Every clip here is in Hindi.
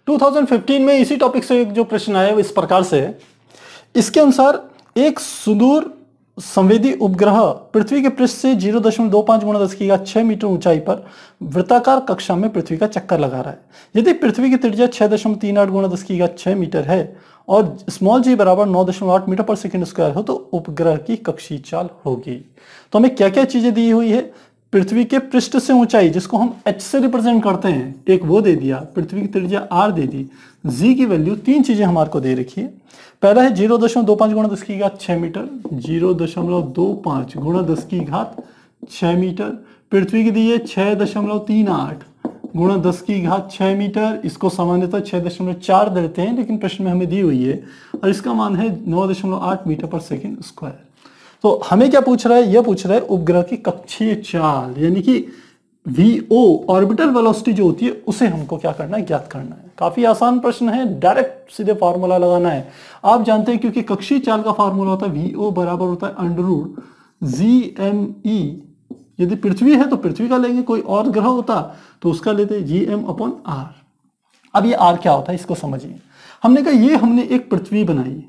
2015 में इसी टॉपिक से एक जो प्रश्न आया वो इस प्रकार से है। इसके अनुसार एक सुदूर संवेदी उपग्रह पृथ्वी के पृष्ठ से 0.25 गुणा 10⁻6 मीटर ऊंचाई पर वृत्ताकार कक्षा में पृथ्वी का चक्कर लगा रहा है। यदि पृथ्वी की त्रिज्या 6.38 गुणा 10⁻6 मीटर है और स्मॉल जी बराबर 9.8 मीटर पर सेकंड स्क्वायर हो तो उपग्रह की कक्षीय चाल होगी। तो हमें क्या क्या चीजें दी हुई है, पृथ्वी के पृष्ठ से ऊंचाई जिसको हम h से रिप्रेजेंट करते हैं, एक वो दे दिया, पृथ्वी की त्रिज्या r दे दी, g की वैल्यू, तीन चीजें हमारे को दे रखी है। पहला है 0.25 गुणा 10⁻6 मीटर, 0.25 गुणा 10⁻6 मीटर। पृथ्वी की दी है 6.38 गुणा 10⁻6 मीटर, इसको सामान्यतः 6.4 देते हैं लेकिन प्रश्न में हमें दी हुई है, और इसका मान है 9.8 मीटर पर सेकंड स्क्वायर। तो हमें क्या पूछ रहा है, यह पूछ रहा है उपग्रह की कक्षीय चाल यानी कि VO ऑर्बिटल वेलोसिटी जो होती है उसे हमको क्या करना है, ज्ञात करना है। काफी आसान प्रश्न है, डायरेक्ट सीधे फार्मूला लगाना है। आप जानते हैं क्योंकि कक्षीय चाल का फार्मूला होता है VO बराबर होता है √GME। यदि पृथ्वी है तो पृथ्वी का लेंगे, कोई और ग्रह होता तो उसका लेते GM/R। अब ये R क्या होता है इसको समझिए। हमने कहा ये हमने एक पृथ्वी बनाई,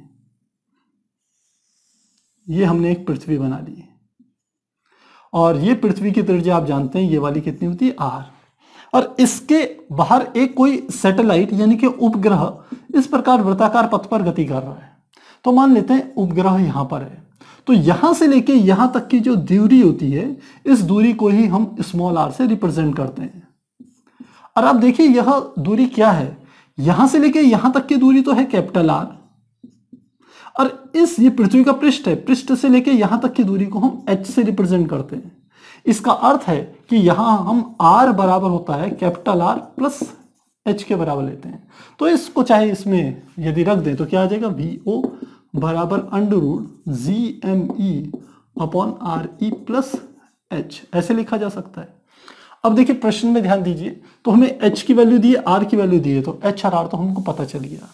ये हमने एक पृथ्वी बना ली और ये पृथ्वी की त्रिज्या आप जानते हैं ये वाली कितनी होती है, R। और इसके बाहर एक कोई सैटेलाइट यानी कि उपग्रह इस प्रकार वृत्ताकार पथ पर गति कर रहा है। तो मान लेते हैं उपग्रह यहां पर है, तो यहां से लेके यहां तक की जो दूरी होती है इस दूरी को ही हम स्मॉल r से रिप्रेजेंट करते हैं। और आप देखिए यह दूरी क्या है, यहां से लेके यहां तक की दूरी तो है कैपिटल R, और ये पृथ्वी का पृष्ठ है, पृष्ठ से लेके यहां तक की दूरी को हम h से रिप्रेजेंट करते हैं। इसका अर्थ है कि यहां हम r बराबर होता है कैपिटल R प्लस h के बराबर लेते हैं। तो इसको चाहे इसमें यदि रख दें तो क्या आ जाएगा, VO बराबर √GME/RE प्लस h, ऐसे लिखा जा सकता है। अब देखिए प्रश्न में ध्यान दीजिए, तो हमें h की वैल्यू दी है, r की वैल्यू दी है, तो h और r तो हमको पता चल गया,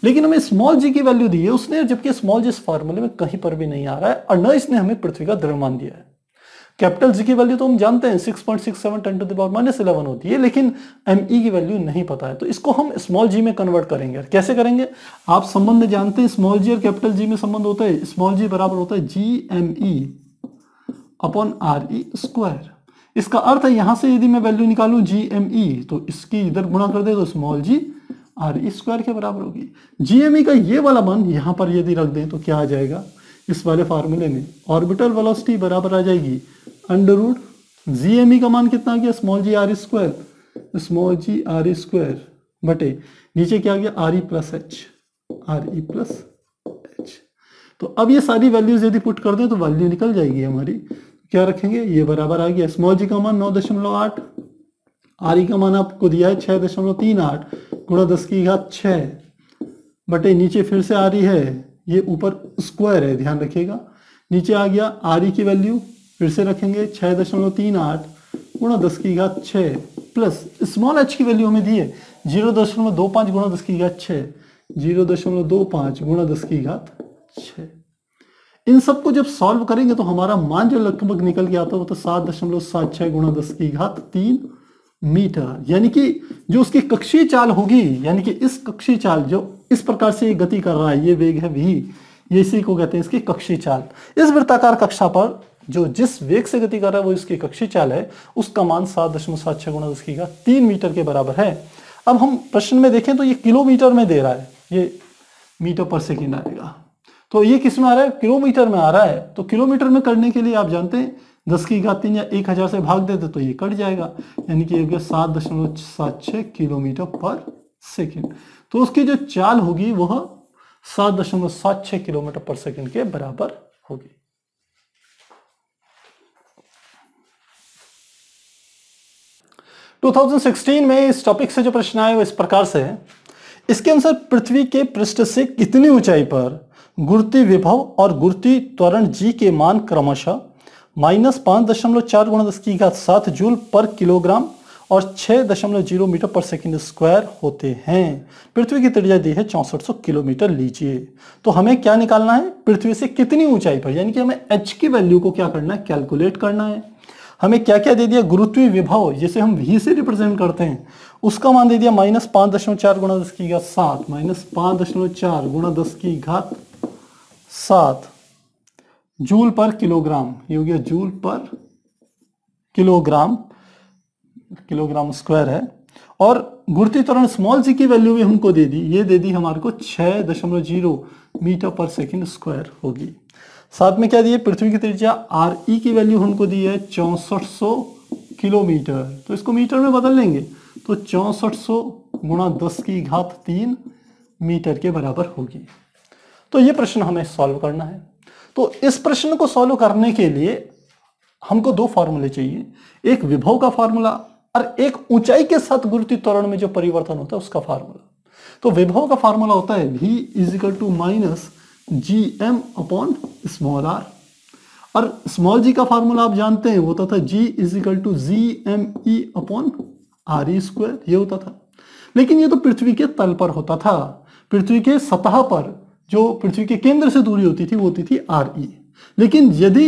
लेकिन हमें स्मॉल g की वैल्यू दी है उसने, जबकि स्मॉल g इस फॉर्मूले में कहीं पर भी नहीं आ रहा है और न इसने हमें पृथ्वी का द्रव्यमान दिया है। कैपिटल G की वैल्यू तो हम जानते हैं 6.67 × 10⁻11 होती है, लेकिन ME की वैल्यू नहीं पता है, तो इसको हम स्मॉल g में कन्वर्ट करेंगे। कैसे करेंगे, आप संबंध जानते हैं, स्मॉल g और कैपिटल G में संबंध होता है, स्मॉल g बराबर होता है GME/RE²। इसका अर्थ है यहां से यदि मैं वैल्यू निकालूं GME तो इसकी इधर गुणा कर दे तो स्मॉल g RE² के बराबर होगी। GME का ये वाला मान यहां पर यदि रख दें तो क्या आ जाएगा, इस वाले फार्मूले में ऑर्बिटल वेलोसिटी बराबर आ जाएगी √GME का मान कितना आ गया, स्मॉल g RE² बटे नीचे क्या आ गया, RE प्लस H। तो अब ये सारी वैल्यूज यदि पुट कर दें तो वैल्यू निकल जाएगी हमारी। क्या रखेंगे, ये बराबर आ गया स्मॉल g का मान 9.8, RE का मान आपको दिया है 6.38 गुणा 10⁻6 बटे नीचे फिर से RE है, ये ऊपर स्क्वायर है ध्यान रखिएगा, नीचे आ गया RE की वैल्यू फिर से रखेंगे 6.38 गुणा 10⁻6 प्लस स्मॉल h की वैल्यू हमें दी है 0.25 गुणा 10⁻6, 0.25 गुणा 10⁻6। इन सबको जब सॉल्व करेंगे तो हमारा मान जो लगभग निकल के आता है वो तो 7.76 गुणा 10�3 मीटर, यानी कि जो उसकी कक्षीय चाल होगी, यानी कि इस कक्षीय चाल जो इस प्रकार से गति कर रहा है, ये वेग है v, ये इसी को कहते हैं इसकी कक्षीय चाल। इस वृत्ताकार कक्षा पर जो जिस वेग से गति कर रहा है वो इसकी कक्षीय चाल है, उसका मान 7.76 गुणा 10�3 मीटर के बराबर है। अब हम प्रश्न में देखें तो ये किलोमीटर में दे रहा है, ये मीटर पर सेकेंड आएगा, तो ये किस में आ रहा है, किलोमीटर में आ रहा है। तो किलोमीटर में करने के लिए आप जानते हैं 10⁻3 या 1000 से भाग देते तो ये कट जाएगा, यानी कि 7.76 किलोमीटर पर सेकेंड। तो उसकी जो चाल होगी वह 7.76 किलोमीटर पर सेकेंड के बराबर होगी। तो 2016 में इस टॉपिक से जो प्रश्न आए वो इस प्रकार से है। इसके अनुसार पृथ्वी के पृष्ठ से कितनी ऊंचाई पर गुरुत्वीय विभव और गुरुत्वीय त्वरण G के मान क्रमशः -5.4 गुणा 10�7 जूल पर किलोग्राम और 6.0 मीटर पर सेकंड स्क्वायर होते हैं। पृथ्वी की त्रिज्या दी है 6400 किलोमीटर लीजिए। तो हमें क्या निकालना है, पृथ्वी से कितनी ऊंचाई पर, यानी कि हमें h की वैल्यू को क्या करना है, कैलकुलेट करना है। हमें क्या क्या दे दिया, गुरुत्वीय विभव जिसे हम v से रिप्रेजेंट करते हैं उसका मान दे दिया -5.4 गुणा 10 की घात 7, -5.4 गुणा 10 की घात 7 जूल पर किलोग्राम, ये हो गया जूल पर किलोग्राम, किलोग्राम स्क्वायर है। और गुरुत्वीय त्वरण स्मॉल जी की वैल्यू भी हमको दे दी, ये दे दी हमारे को 6.0 मीटर पर सेकंड स्क्वायर होगी। साथ में क्या दिए, पृथ्वी की त्रिज्या आर ई की वैल्यू हमको दी है 6400 किलोमीटर, तो इसको मीटर में बदल लेंगे तो 6400 गुणा 10 की घात 3 मीटर के बराबर होगी। तो ये प्रश्न हमें सॉल्व करना है। तो इस प्रश्न को सॉल्व करने के लिए हमको दो फॉर्मूले चाहिए, एक विभव का फॉर्मूला और एक ऊंचाई के साथ गुरुत्वीय त्वरण में जो परिवर्तन होता है उसका फॉर्मूला। तो विभव का फॉर्मूला होता है v equal to minus G M upon small R, और स्मॉल जी का फॉर्मूला आप जानते हैं वो होता था g equal to G M E upon R E square, ये होता था। लेकिन ये तो पृथ्वी के तल पर होता था, पृथ्वी के सतह पर जो पृथ्वी के केंद्र से दूरी होती थी वो होती थी आर ई। लेकिन यदि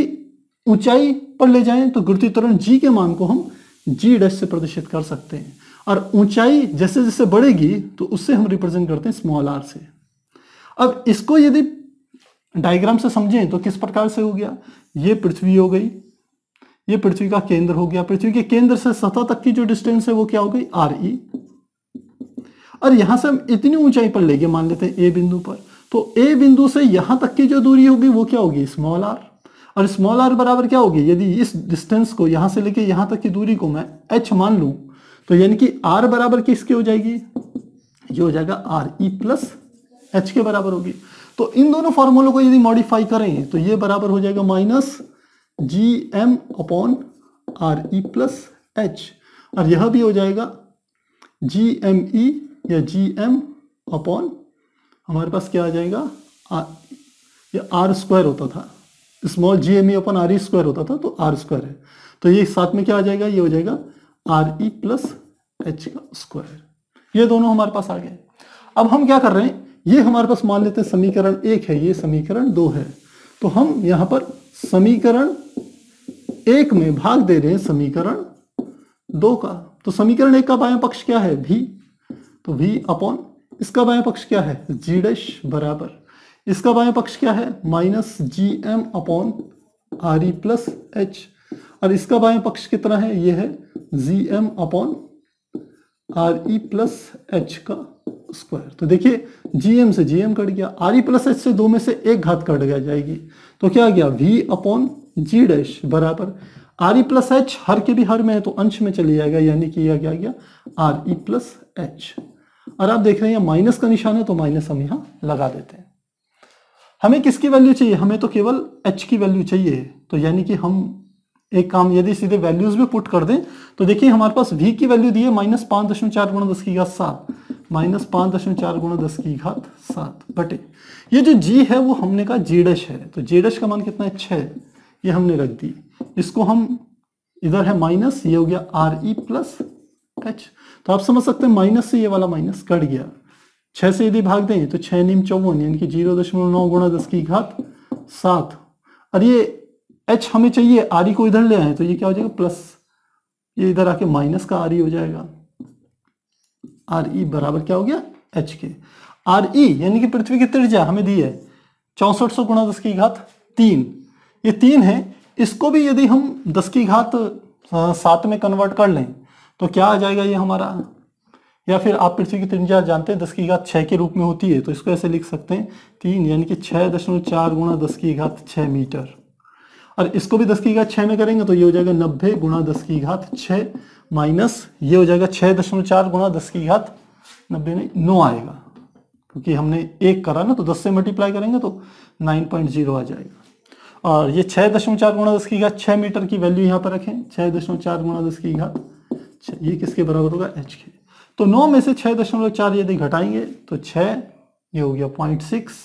ऊंचाई पर ले जाएं तो गुरुत्वीय त्वरण g के मान को हम g डैश से प्रदर्शित कर सकते हैं, और ऊंचाई जैसे जैसे बढ़ेगी तो उससे हम रिप्रेजेंट करते हैं स्मॉल आर से। अब इसको यदि डायग्राम से समझें तो किस प्रकार से हो गया, ये पृथ्वी हो गई, ये पृथ्वी का केंद्र हो गया, पृथ्वी के केंद्र से सतह तक की जो डिस्टेंस है वो क्या हो गई आर ई, और यहां से हम इतनी ऊंचाई पर लेंगे, मान लेते हैं ए बिंदु पर, तो ए बिंदु से यहां तक की जो दूरी होगी वो क्या होगी स्मॉल आर, और स्मॉल आर बराबर क्या होगी, यदि इस डिस्टेंस को यहां से लेके यहां तक की दूरी को मैं h मान लूं तो यानी कि r बराबर किसके हो जाएगी, ये हो जाएगा आर ई प्लस एच के बराबर होगी। तो इन दोनों फॉर्मूलों को यदि मॉडिफाई करें तो ये बराबर हो जाएगा minus G M upon R E plus H, और यह भी हो जाएगा जी एम ई या जी एम अपॉन हमारे पास क्या आ जाएगा ये आर स्क्वायर होता था, small G M E upon R E square होता था तो आर स्क्वायर है, तो ये साथ में क्या आ जाएगा, ये हो जाएगा आर ई प्लस एच का स्क्वायर। ये दोनों हमारे पास आ गए। अब हम क्या कर रहे हैं, ये हमारे पास मान लेते हैं समीकरण 1 है, ये समीकरण 2 है, तो हम यहां पर समीकरण 1 में भाग दे रहे हैं समीकरण 2 का। तो समीकरण 1 का बायां पक्ष क्या है v, तो v अपॉन इसका बायां पक्ष क्या है g डैश बराबर इसका बायां पक्ष क्या है minus G M upon R E plus H, और इसका बायां पक्ष कितना है, ये है G M upon R E plus H का स्क्वायर। तो देखिए जी एम से जी एम कट गया, आर ई प्लस एच से दो में से एक घात कट गया जाएगी, तो क्या आ गया v अपॉन जी डैश बराबर आर ई प्लस एच, हर के भी हर में है तो अंश में चली जाएगा, यानी कि यह क्या गया आर ई प्लस एच। और आप देख रहे हैं माइनस का निशान है तो माइनस हम यहाँ लगा देते हैं। हमें किसकी वैल्यू चाहिए, हमें तो केवल h की वैल्यू चाहिए, तो यानी कि हम एक काम यदि सीधे वैल्यूज में पुट कर दें तो देखिए हमारे पास v की वैल्यू दी है -5.4 गुणा 10 की घात 7, -5.4 गुणा 10 की घात 7 बटे ये जो g है वो हमने कहा g डैश है, तो g डैश का मान कितना है 6, ये हमने रख दी, इसको हम इधर है माइनस, ये हो गया आर ई प्लस एच, तो आप समझ सकते हैं माइनस से ये वाला माइनस कट गया, 6 से यदि भाग दें तो 6 नीम 54 यानी कि 0.9 गुणा 10 की घात 7, और ये h हमें चाहिए, आर ई को इधर ले आए तो ये क्या हो जाएगा प्लस, ये इधर आके माइनस का आर ई हो जाएगा, आर ई बराबर क्या हो गया h के, आर ई यानी कि पृथ्वी की त्रिज्या हमें दी है 6400 गुणा 10 की घात 3, ये 3 है, इसको भी यदि हम 10 की घात 7 में कन्वर्ट कर लें तो क्या आ जाएगा ये हमारा, या फिर आप पृथ्वी की त्रिज्या जानते हैं 10 की घात 6 के रूप में होती है, तो इसको ऐसे लिख सकते हैं 3 यानी कि 6.4 गुणा 10 की घात 6 मीटर, और इसको भी 10 की घात 6 में करेंगे तो ये हो जाएगा 90 गुणा 10 की घात 6 माइनस ये हो जाएगा 6.4 गुणा 10 की घात 90 नहीं 9 आएगा, क्योंकि हमने 1 करा ना, तो 10 से मल्टीप्लाई करेंगे तो 9.0 आ जाएगा, और ये 6.4 गुणा 10 की घात 6 मीटर की वैल्यू यहाँ पर रखें, 6.4 गुणा 10 की घात 6, ये किसके बराबर होगा h के, तो 9 में से 6.4 यदि घटाएंगे तो 6, ये हो गया 0.6,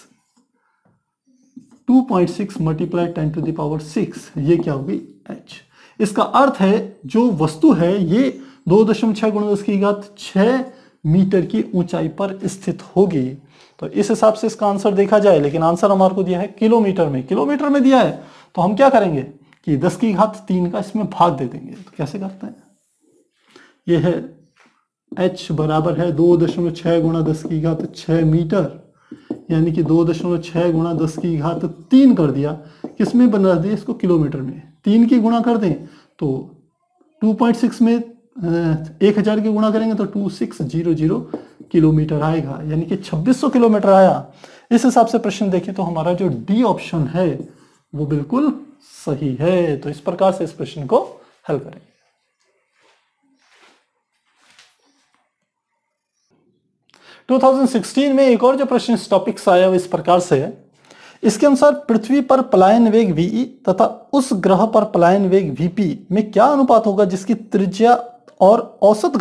2.6 मल्टीप्लाई 10 टू द पावर 6, ये क्या होगी h। इसका अर्थ है जो वस्तु है ये 2.6 गुणा 10 की घात 6 मीटर की ऊंचाई पर स्थित होगी। तो इस हिसाब से इसका आंसर देखा जाए, लेकिन आंसर हमारे को दिया है किलोमीटर में दिया है, तो हम क्या करेंगे कि 10 की घात 3 का इसमें भाग दे देंगे। तो कैसे करते हैं, ये है h बराबर है 2.6 गुणा 10 की घात 6 मीटर, यानी कि 2.6 गुणा 10 की घात 3 कर दिया, किसमें बना दिया इसको किलोमीटर में, 3 की गुणा कर दें तो 2.6 में 1000 की गुणा करेंगे तो 2600 किलोमीटर आएगा, यानी कि 2600 किलोमीटर आया। इस हिसाब से प्रश्न देखें तो हमारा जो डी ऑप्शन है वो बिल्कुल सही है। तो इस प्रकार से इस प्रश्न को हल करें। टू 2016 में एक और जो प्रश्न इस टॉपिक से आया वो इस प्रकार से है। इसके अनुसार पृथ्वी पर पलायन वेग वी तथा उस ग्रह पर पलायन वेग वीपी में क्या अनुपात होगा जिसकी त्रिज्या और औसत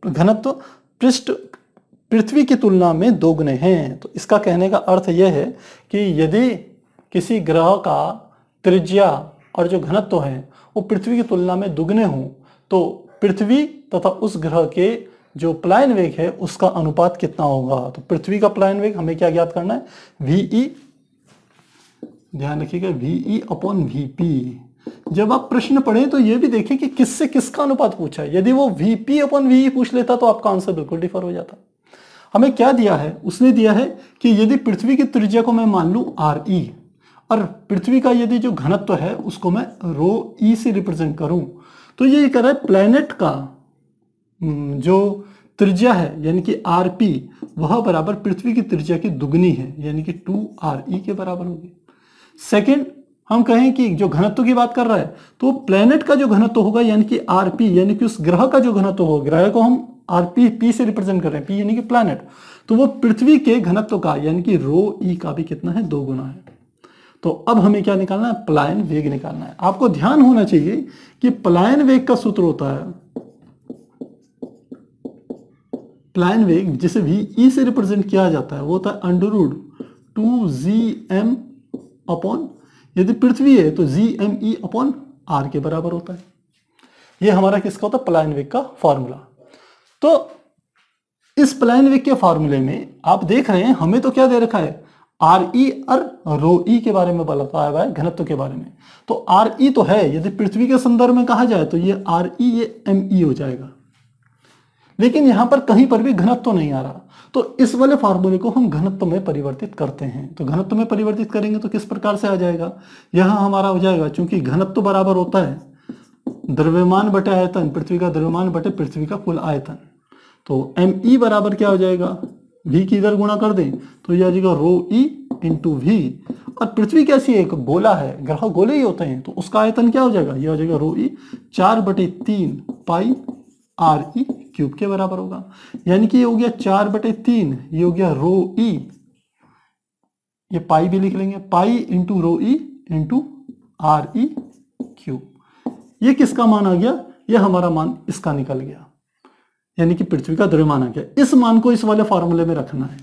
घनत्व पृष्ठ पृथ्वी की तुलना में दोगुने हैं। तो इसका कहने का अर्थ यह है कि यदि किसी ग्रह का त्रिज्या और जो घनत्व है वो पृथ्वी की तुलना में दुगने हों तो पृथ्वी तथा उस ग्रह के जो पलायन वेग है उसका अनुपात कितना होगा। तो पृथ्वी का पलायन वेग हमें क्या ज्ञात करना है, वीई, ध्यान रखिएगा वीई अपॉन वीपी। जब आप प्रश्न पढ़ें तो यह भी देखें कि किससे किसका अनुपात पूछा है। यदि वो वीपी अपॉन वीई पूछ लेता तो आपका आंसर बिल्कुल डिफर हो जाता। हमें क्या दिया है, उसने दिया है कि यदि पृथ्वी की त्रिज्या को मैं मान लूं आर ई और पृथ्वी का यदि जो घनत्व है उसको मैं रो ई से रिप्रेजेंट करूं तो ये कह रहा है प्लैनेट का जो त्रिज्या है यानी कि आर पी वह बराबर पृथ्वी की त्रिज्या की दुगनी है, यानी कि 2RE के बराबर होगी। सेकंड, हम कहें कि जो घनत्व की बात कर रहा है तो प्लैनेट का जो घनत्व होगा यानी कि आरपी, यानी कि उस ग्रह का जो घनत्व होगा, ग्रह को हम आरपी पी से रिप्रेजेंट कर रहे हैं, पी यानी कि प्लैनेट, तो वो पृथ्वी के घनत्व का यानी कि रो ई का भी कितना है, 2 गुना है। तो अब हमें क्या निकालना है, पलायन वेग निकालना है। आपको ध्यान होना चाहिए कि पलायन वेग का सूत्र होता है, पलायन वेग जिसे वी से रिप्रेजेंट किया जाता है वो होता है √2gm अपॉन, यदि पृथ्वी है तो gme अपॉन r के बराबर होता है। ये हमारा किसका होता है, पलायन वेग का फॉर्मूला। तो इस पलायन वेग के फॉर्मूले में आप देख रहे हैं हमें तो क्या दे रखा है, RE और ρe के बारे में बताया हुआ है, घनत्व के बारे में। तो RE तो है, यदि पृथ्वी के संदर्भ में कहा जाए तो ये RE ये ME हो जाएगा, लेकिन यहां पर कहीं पर भी घनत्व तो नहीं आ रहा। तो इस वाले फार्मूले को हम घनत्व में परिवर्तित करते हैं। तो घनत्व में परिवर्तित करेंगे तो किस प्रकार से आ जाएगा, यहां हमारा हो जाएगा, चूंकि घनत्व बराबर होता है द्रव्यमान बटे आयतन, पृथ्वी का द्रव्यमान बटे पृथ्वी का कुल आयतन। तो ME बराबर क्या हो जाएगा, V की इधर गुणा कर दें तो यह आ जाएगा ρe इंटू V। और पृथ्वी कैसी है, एक गोला है, ग्रह गोले ही होते हैं, तो उसका आयतन क्या हो जाएगा, यह हो जाएगा ρe 4/3 पाई RE क्यूब के बराबर होगा। यानी कि ये हो गया 4/3, ये हो गया ρe, ये पाई भी लिख लेंगे, pi into ρe into RE cube. ये किसका मान आ गया, ये हमारा मान इसका निकल गया, यानी कि पृथ्वी का द्रव्यमान आ गया। इस मान को इस वाले फॉर्मूले में रखना है।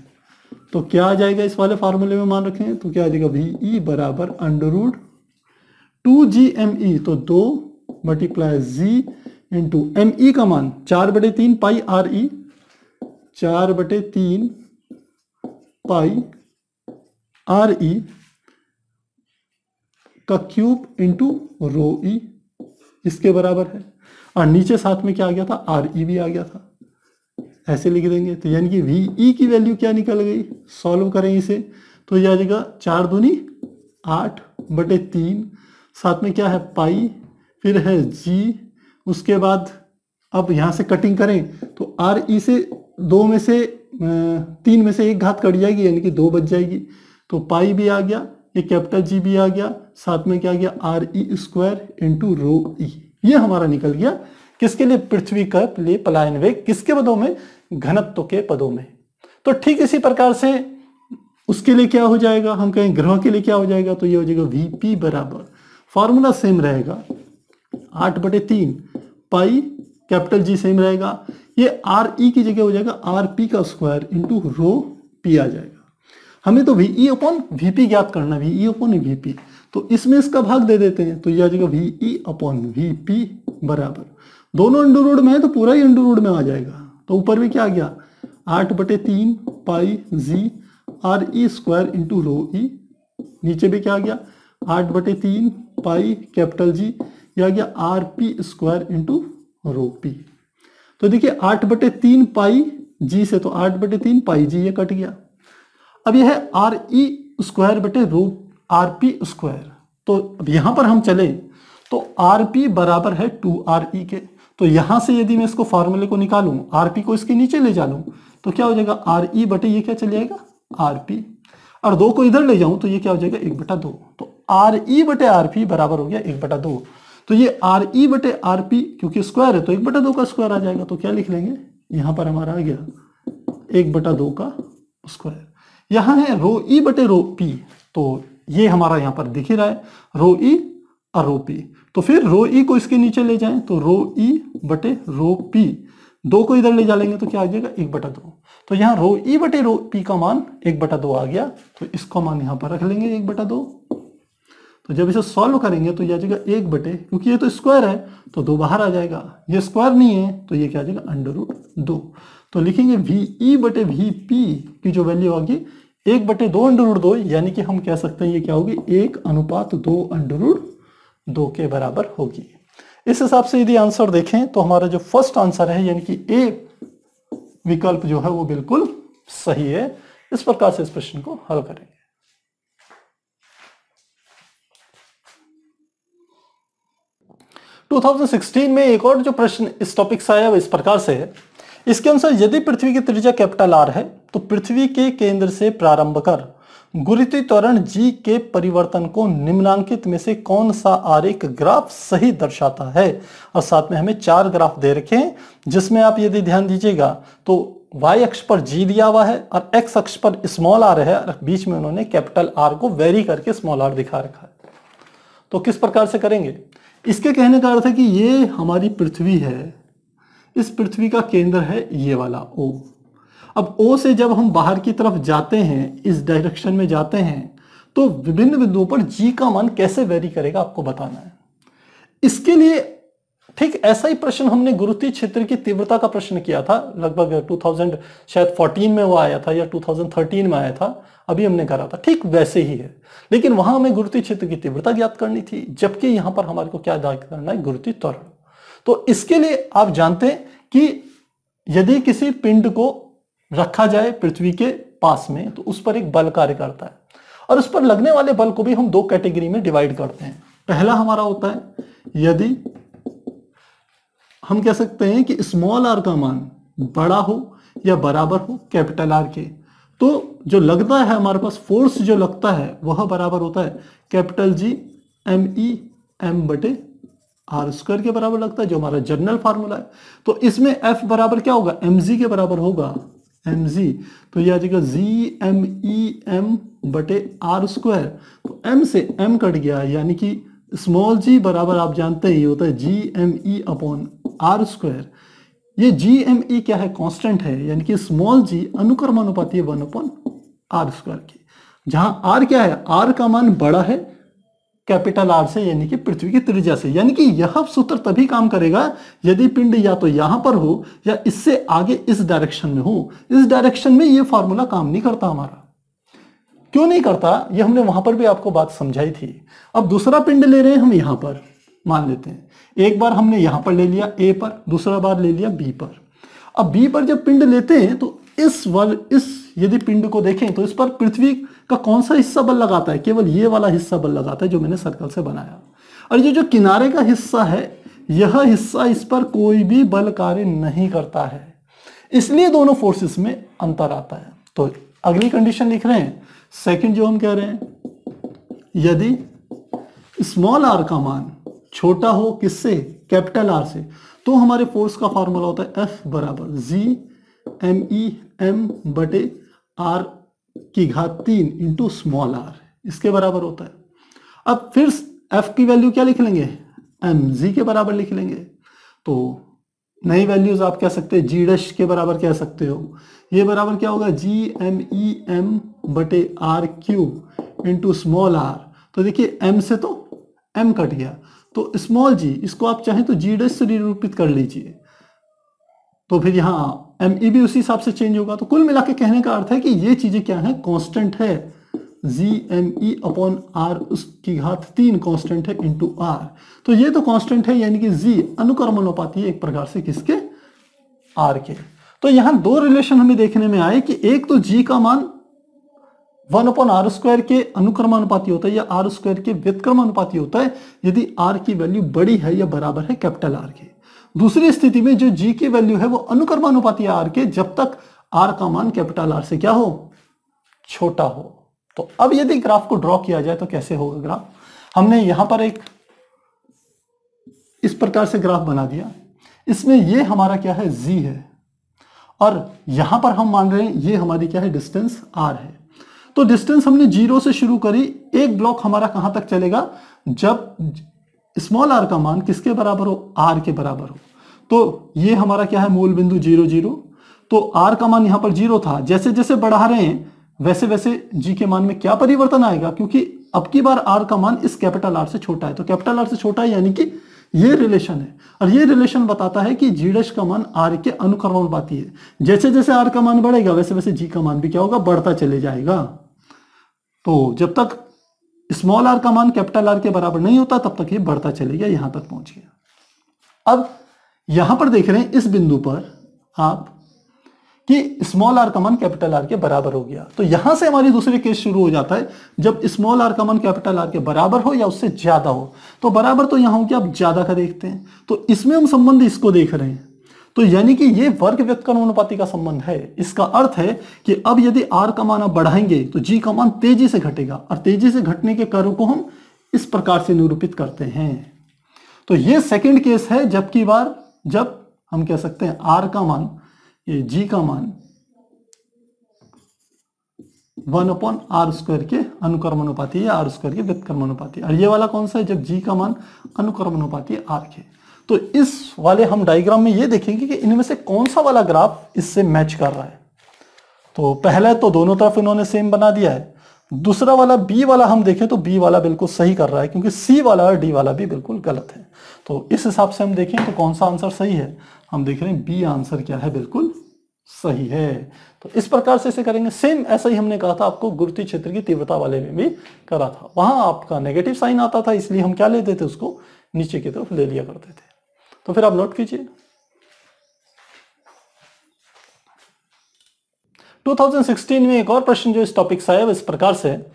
तो क्या आ जाएगा, इस वाले फॉर्मूले में मान रखें तो क्या आ जाएगा, VE बराबर √2gme, तो 2/g इंटू ME का मान 4/3 पाई RE, 4/3 पाई RE का क्यूब इंटू ρe, इसके बराबर है। और नीचे साथ में क्या आ गया था, RE भी आ गया था, ऐसे लिख देंगे। तो यानी कि VE की वैल्यू क्या निकल गई, सॉल्व करें इसे तो यह आ जाएगा 4 दूनी 8/3, साथ में क्या है पाई, फिर है G, उसके बाद अब यहां से कटिंग करें तो RE से 2 में से 3 में से 1 घात कट जाएगी, यानी कि 2 बच जाएगी। तो पाई भी आ गया, ये कैपिटल G भी आ गया, साथ में क्या आ गया RE² इंटू ρe। ये हमारा निकल गया किसके लिए, पृथ्वी का लिए पलायन वेग, किसके पदों में, घनत्व के पदों में। तो ठीक इसी प्रकार से उसके लिए क्या हो जाएगा, हम कहें ग्रह के लिए क्या हो जाएगा, तो ये हो जाएगा VP बराबर, फॉर्मूला सेम रहेगा 8/3 पाई, कैपिटल G सेम रहेगा, ये RE की जगह हो जाएगा RP का स्क्वायर इंटू ρp आ जाएगा। हमें तो VE अपॉन VP ज्ञात करना है, VE अपॉन VP, तो इसमें इसका भाग दे देते हैं तो यह आ जाएगा VE अपॉन VP बराबर, दोनों अंडर रूट में है तो पूरा ही अंडर रूट में आ जाएगा। तो ऊपर भी क्या आ गया 8/3 पाई G RE² इंटू ρe, नीचे भी क्या आ गया 8/3 पाई कैपिटल G, यह आ गया RP² इंटू रो पी। तो देखिए 8/3 पाई जी से, तो 8/3 पाई जी ये कट गया। अब यह है आर ई स्क्वायर बटे रो आर पी स्क्वायर। तो अब यहां पर हम चले तो आर पी बराबर है 2RE के। तो यहां से यदि मैं इसको फॉर्मूले को निकालूं, आर पी को इसके नीचे ले जा लूं, तो क्या हो जाएगा आर ई बटे ये क्या चल जाएगा आर पी, और 2 को इधर ले जाऊं तो ये क्या हो जाएगा 1/2। तो आर ई बटे आर पी बराबर हो गया 1/2। तो ये आर ई बटे आर पी क्योंकि स्क्वायर है तो 1/2 का स्क्वायर आ जाएगा। तो क्या लिख लेंगे, यहां पर हमारा आ गया 1/2 का स्क्वायर। यहां है रो ई बटे रो पी, तो ये हमारा यहां पर दिख ही रहा है रो ई और रो पी। तो फिर रो ई को इसके नीचे ले जाएं तो रो ई बटे रो पी, 2 को इधर ले जा लेंगे तो क्या आ जाएगा 1/2। तो यहाँ रो ई बटे रो पी का मान 1/2 आ गया। तो इसका मान यहाँ पर रख लेंगे 1/2। तो जब इसे सॉल्व करेंगे तो यह आ जाएगा 1 क्योंकि ये तो स्क्वायर है तो 2 बाहर आ जाएगा, ये स्क्वायर नहीं है तो ये क्या आ जाएगा √2। तो लिखेंगे वी ई बटे वी पी की जो वैल्यू होगी 1/2 √2, यानी कि हम कह सकते हैं ये क्या होगी 1:2 के बराबर होगी। इस हिसाब से यदि आंसर देखें तो हमारा जो फर्स्ट आंसर है यानी कि ए विकल्प जो है वो बिल्कुल सही है। इस प्रकार से इस प्रश्न को हल करेंगे। टू 2016 में एक और जो प्रश्न इस टॉपिक से आया वो इस प्रकार से है। इसके अनुसार यदि पृथ्वी की त्रिज्या कैपिटल आर है तो पृथ्वी के केंद्र से प्रारंभ कर गुरुत्वीय त्वरण जी के परिवर्तन को निम्नांकित में से कौन सा आरेख ग्राफ सही दर्शाता है। और साथ में हमें 4 ग्राफ दे रखे हैं जिसमें आप यदि ध्यान दीजिएगा तो y अक्ष पर g दिया हुआ है और x अक्ष पर स्मॉल r है और बीच में उन्होंने कैपिटल R को वेरी करके स्मॉल r दिखा रखा है। तो किस प्रकार से करेंगे, इसके कहने का अर्थ है कि ये हमारी पृथ्वी है, इस पृथ्वी का केंद्र है ये वाला O। अब O से जब हम बाहर की तरफ जाते हैं, इस डायरेक्शन में जाते हैं, तो विभिन्न बिंदुओं पर G का मान कैसे वेरी करेगा आपको बताना है। इसके लिए ठीक ऐसा ही प्रश्न हमने गुरुत्वीय क्षेत्र की तीव्रता का प्रश्न किया था, लगभग 2014 में वो आया था या 2013 में आया था, अभी हमने करा था, ठीक वैसे ही है। लेकिन वहां हमें गुरुत्वीय क्षेत्र की तीव्रता ज्ञात करनी थी, जबकि यहां पर हमारे को क्या ज्ञात करना है, गुरुत्वीय त्वरण। तो इसके लिए आप जानते हैं कि यदि किसी पिंड को रखा जाए पृथ्वी के पास में तो उस पर एक बल कार्य करता है, और उस पर लगने वाले बल को भी हम 2 कैटेगरी में डिवाइड करते हैं। पहला हमारा होता है यदि हम कह सकते हैं कि स्मॉल r का मान बड़ा हो या बराबर हो कैपिटल R के, तो जो लगता है हमारे पास फोर्स जो लगता है वह बराबर होता है कैपिटल G MEM बटे r² के बराबर लगता है, जो हमारा जनरल फार्मूला है। तो इसमें F बराबर क्या होगा, mg के बराबर होगा, mg। तो यह आ जाएगा GMEM बटे r²। तो m से m कट गया, यानी कि स्मॉल g बराबर आप जानते हैं ये होता है GME अपॉन r²। ये GME क्या है, कांस्टेंट है, यानी कि स्मॉल g अनुक्रमानुपाती है 1/r² की, जहां r क्या है, r का मान बड़ा है कैपिटल R से, यानी कि पृथ्वी की त्रिज्या से। यानी कि यह सूत्र तभी काम करेगा यदि पिंड या तो यहां पर हो या इससे आगे इस डायरेक्शन में हो। इस डायरेक्शन में यह फॉर्मूला काम नहीं करता हमारा। क्यों नहीं करता, यह हमने वहां पर भी आपको बात समझाई थी। अब दूसरा पिंड ले रहे हैं हम यहां पर, मान लेते हैं एक बार हमने यहां पर ले लिया A पर, दूसरा बार ले लिया B पर। अब B पर जब पिंड लेते हैं तो इस यदि पिंड को देखें तो इस पर पृथ्वी का कौन सा हिस्सा बल लगाता है, केवल ये वाला हिस्सा बल लगाता है जो मैंने सर्कल से बनाया। और ये जो किनारे का हिस्सा है, यह हिस्सा इस पर कोई भी बल कार्य नहीं करता है, इसलिए दोनों फोर्सेस में अंतर आता है। तो अगली कंडीशन लिख रहे हैं, सेकंड जो हम कह रहे हैं, यदि स्मॉल r का मान छोटा हो किससे, कैपिटल R से, तो हमारे फोर्स का फॉर्मूला होता है F बराबर GMEM बटे r³ इंटू स्मॉल r, इसके बराबर होता है। अब फिर F की वैल्यू क्या लिख लेंगे, mg के बराबर लिख लेंगे। तो नई वैल्यूज आप कह सकते हैं G' के बराबर कह सकते हो, ये बराबर क्या होगा GMEM बटे r³ इंटू स्मॉल r। तो देखिए m से तो m कट गया, तो स्मॉल g इसको आप चाहें तो G' से निरूपित कर लीजिए, तो फिर यहाँ ME भी उसी हिसाब से चेंज होगा। तो कुल मिला के कहने का अर्थ है कि ये चीजें क्या है, कांस्टेंट है, GME अपॉन आर उसकी घात 3 कांस्टेंट है इंटू आर। तो ये तो कांस्टेंट है, यानी कि G अनुक्रमणोपाती है एक प्रकार से किसके, R के। तो यहां दो रिलेशन हमें देखने में आए कि एक तो G का मान 1/r² के अनुक्रमानुपाती होता है या r² के व्युत्क्रमानुपाती होता है यदि r की वैल्यू बड़ी है या बराबर है कैपिटल R के। दूसरी स्थिति में जो G की वैल्यू है वो अनुक्रमानुपाती है R के जब तक R का मान कैपिटल R से क्या हो, छोटा हो। तो अब यदि ग्राफ को ड्रॉ किया जाए तो कैसे होगा ग्राफ। हमने यहां पर एक इस प्रकार से ग्राफ बना दिया, इसमें ये हमारा क्या है, G है, और यहां पर हम मान रहे हैं ये हमारी क्या है, डिस्टेंस R है। तो डिस्टेंस हमने 0 से शुरू करी, एक ब्लॉक हमारा कहां तक चलेगा, जब स्मॉल r का मान किसके बराबर हो, R के बराबर हो। तो ये हमारा क्या है, मूल बिंदु 0 0। तो R का मान यहां पर 0 था, जैसे जैसे बढ़ा रहे हैं वैसे वैसे G के मान में क्या परिवर्तन आएगा, क्योंकि अब की बार R का मान इस कैपिटल R से छोटा है। तो कैपिटल R से छोटा है यानी कि ये रिलेशन है, और ये रिलेशन बताता है कि G' का मान R के अनुक्रमानुपाती है। जैसे जैसे R का मान बढ़ेगा वैसे वैसे G का मान भी क्या होगा, बढ़ता चले जाएगा। तो जब तक स्मॉल r का मान कैपिटल R के बराबर नहीं होता तब तक ये बढ़ता चलेगा, यहां तक पहुंच गया। अब यहां पर देख रहे हैं इस बिंदु पर आप कि स्मॉल r का मान कैपिटल R के बराबर हो गया। तो यहां से हमारी दूसरी केस शुरू हो जाता है जब स्मॉल r का मान कैपिटल R के बराबर हो या उससे ज्यादा हो। तो बराबर तो यहां हो गया, अब ज्यादा का देखते हैं। तो इसमें हम संबंध इसको देख रहे हैं, तो यानी कि ये वर्ग व्युत्क्रमानुपाती का संबंध है। इसका अर्थ है कि अब यदि R का मान आप बढ़ाएंगे तो G का मान तेजी से घटेगा, और तेजी से घटने के कर्व को हम इस प्रकार से निरूपित करते हैं। तो ये सेकंड केस है, जबकि बार जब हम कह सकते हैं R का मान, ये G का मान 1/r² के अनुक्रमानुपाती है, r² के व्युत्क्रमानुपाती। और ये वाला कौन सा है, जब G का मान अनुक्रमानुपाती है R के। तो इस वाले हम डायग्राम में ये देखेंगे कि इनमें से कौन सा वाला ग्राफ इससे मैच कर रहा है। तो पहले तो दोनों तरफ इन्होंने सेम बना दिया है। दूसरा वाला B वाला हम देखें तो B वाला बिल्कुल सही कर रहा है, क्योंकि C वाला और D वाला भी बिल्कुल गलत है। तो इस हिसाब से हम देखें तो कौन सा आंसर सही है, हम देख रहे हैं B आंसर क्या है, बिल्कुल सही है। तो इस प्रकार से इसे करेंगे। सेम ऐसा ही हमने कहा था आपको गुरुत्वीय क्षेत्र की तीव्रता वाले में भी करा था, वहां आपका नेगेटिव साइन आता था, इसलिए हम क्या लेते थे, उसको नीचे की तरफ ले लिया करते थे। तो फिर आप नोट कीजिए 2016 में एक और प्रश्न जो इस टॉपिक से आया वो इस प्रकार से है।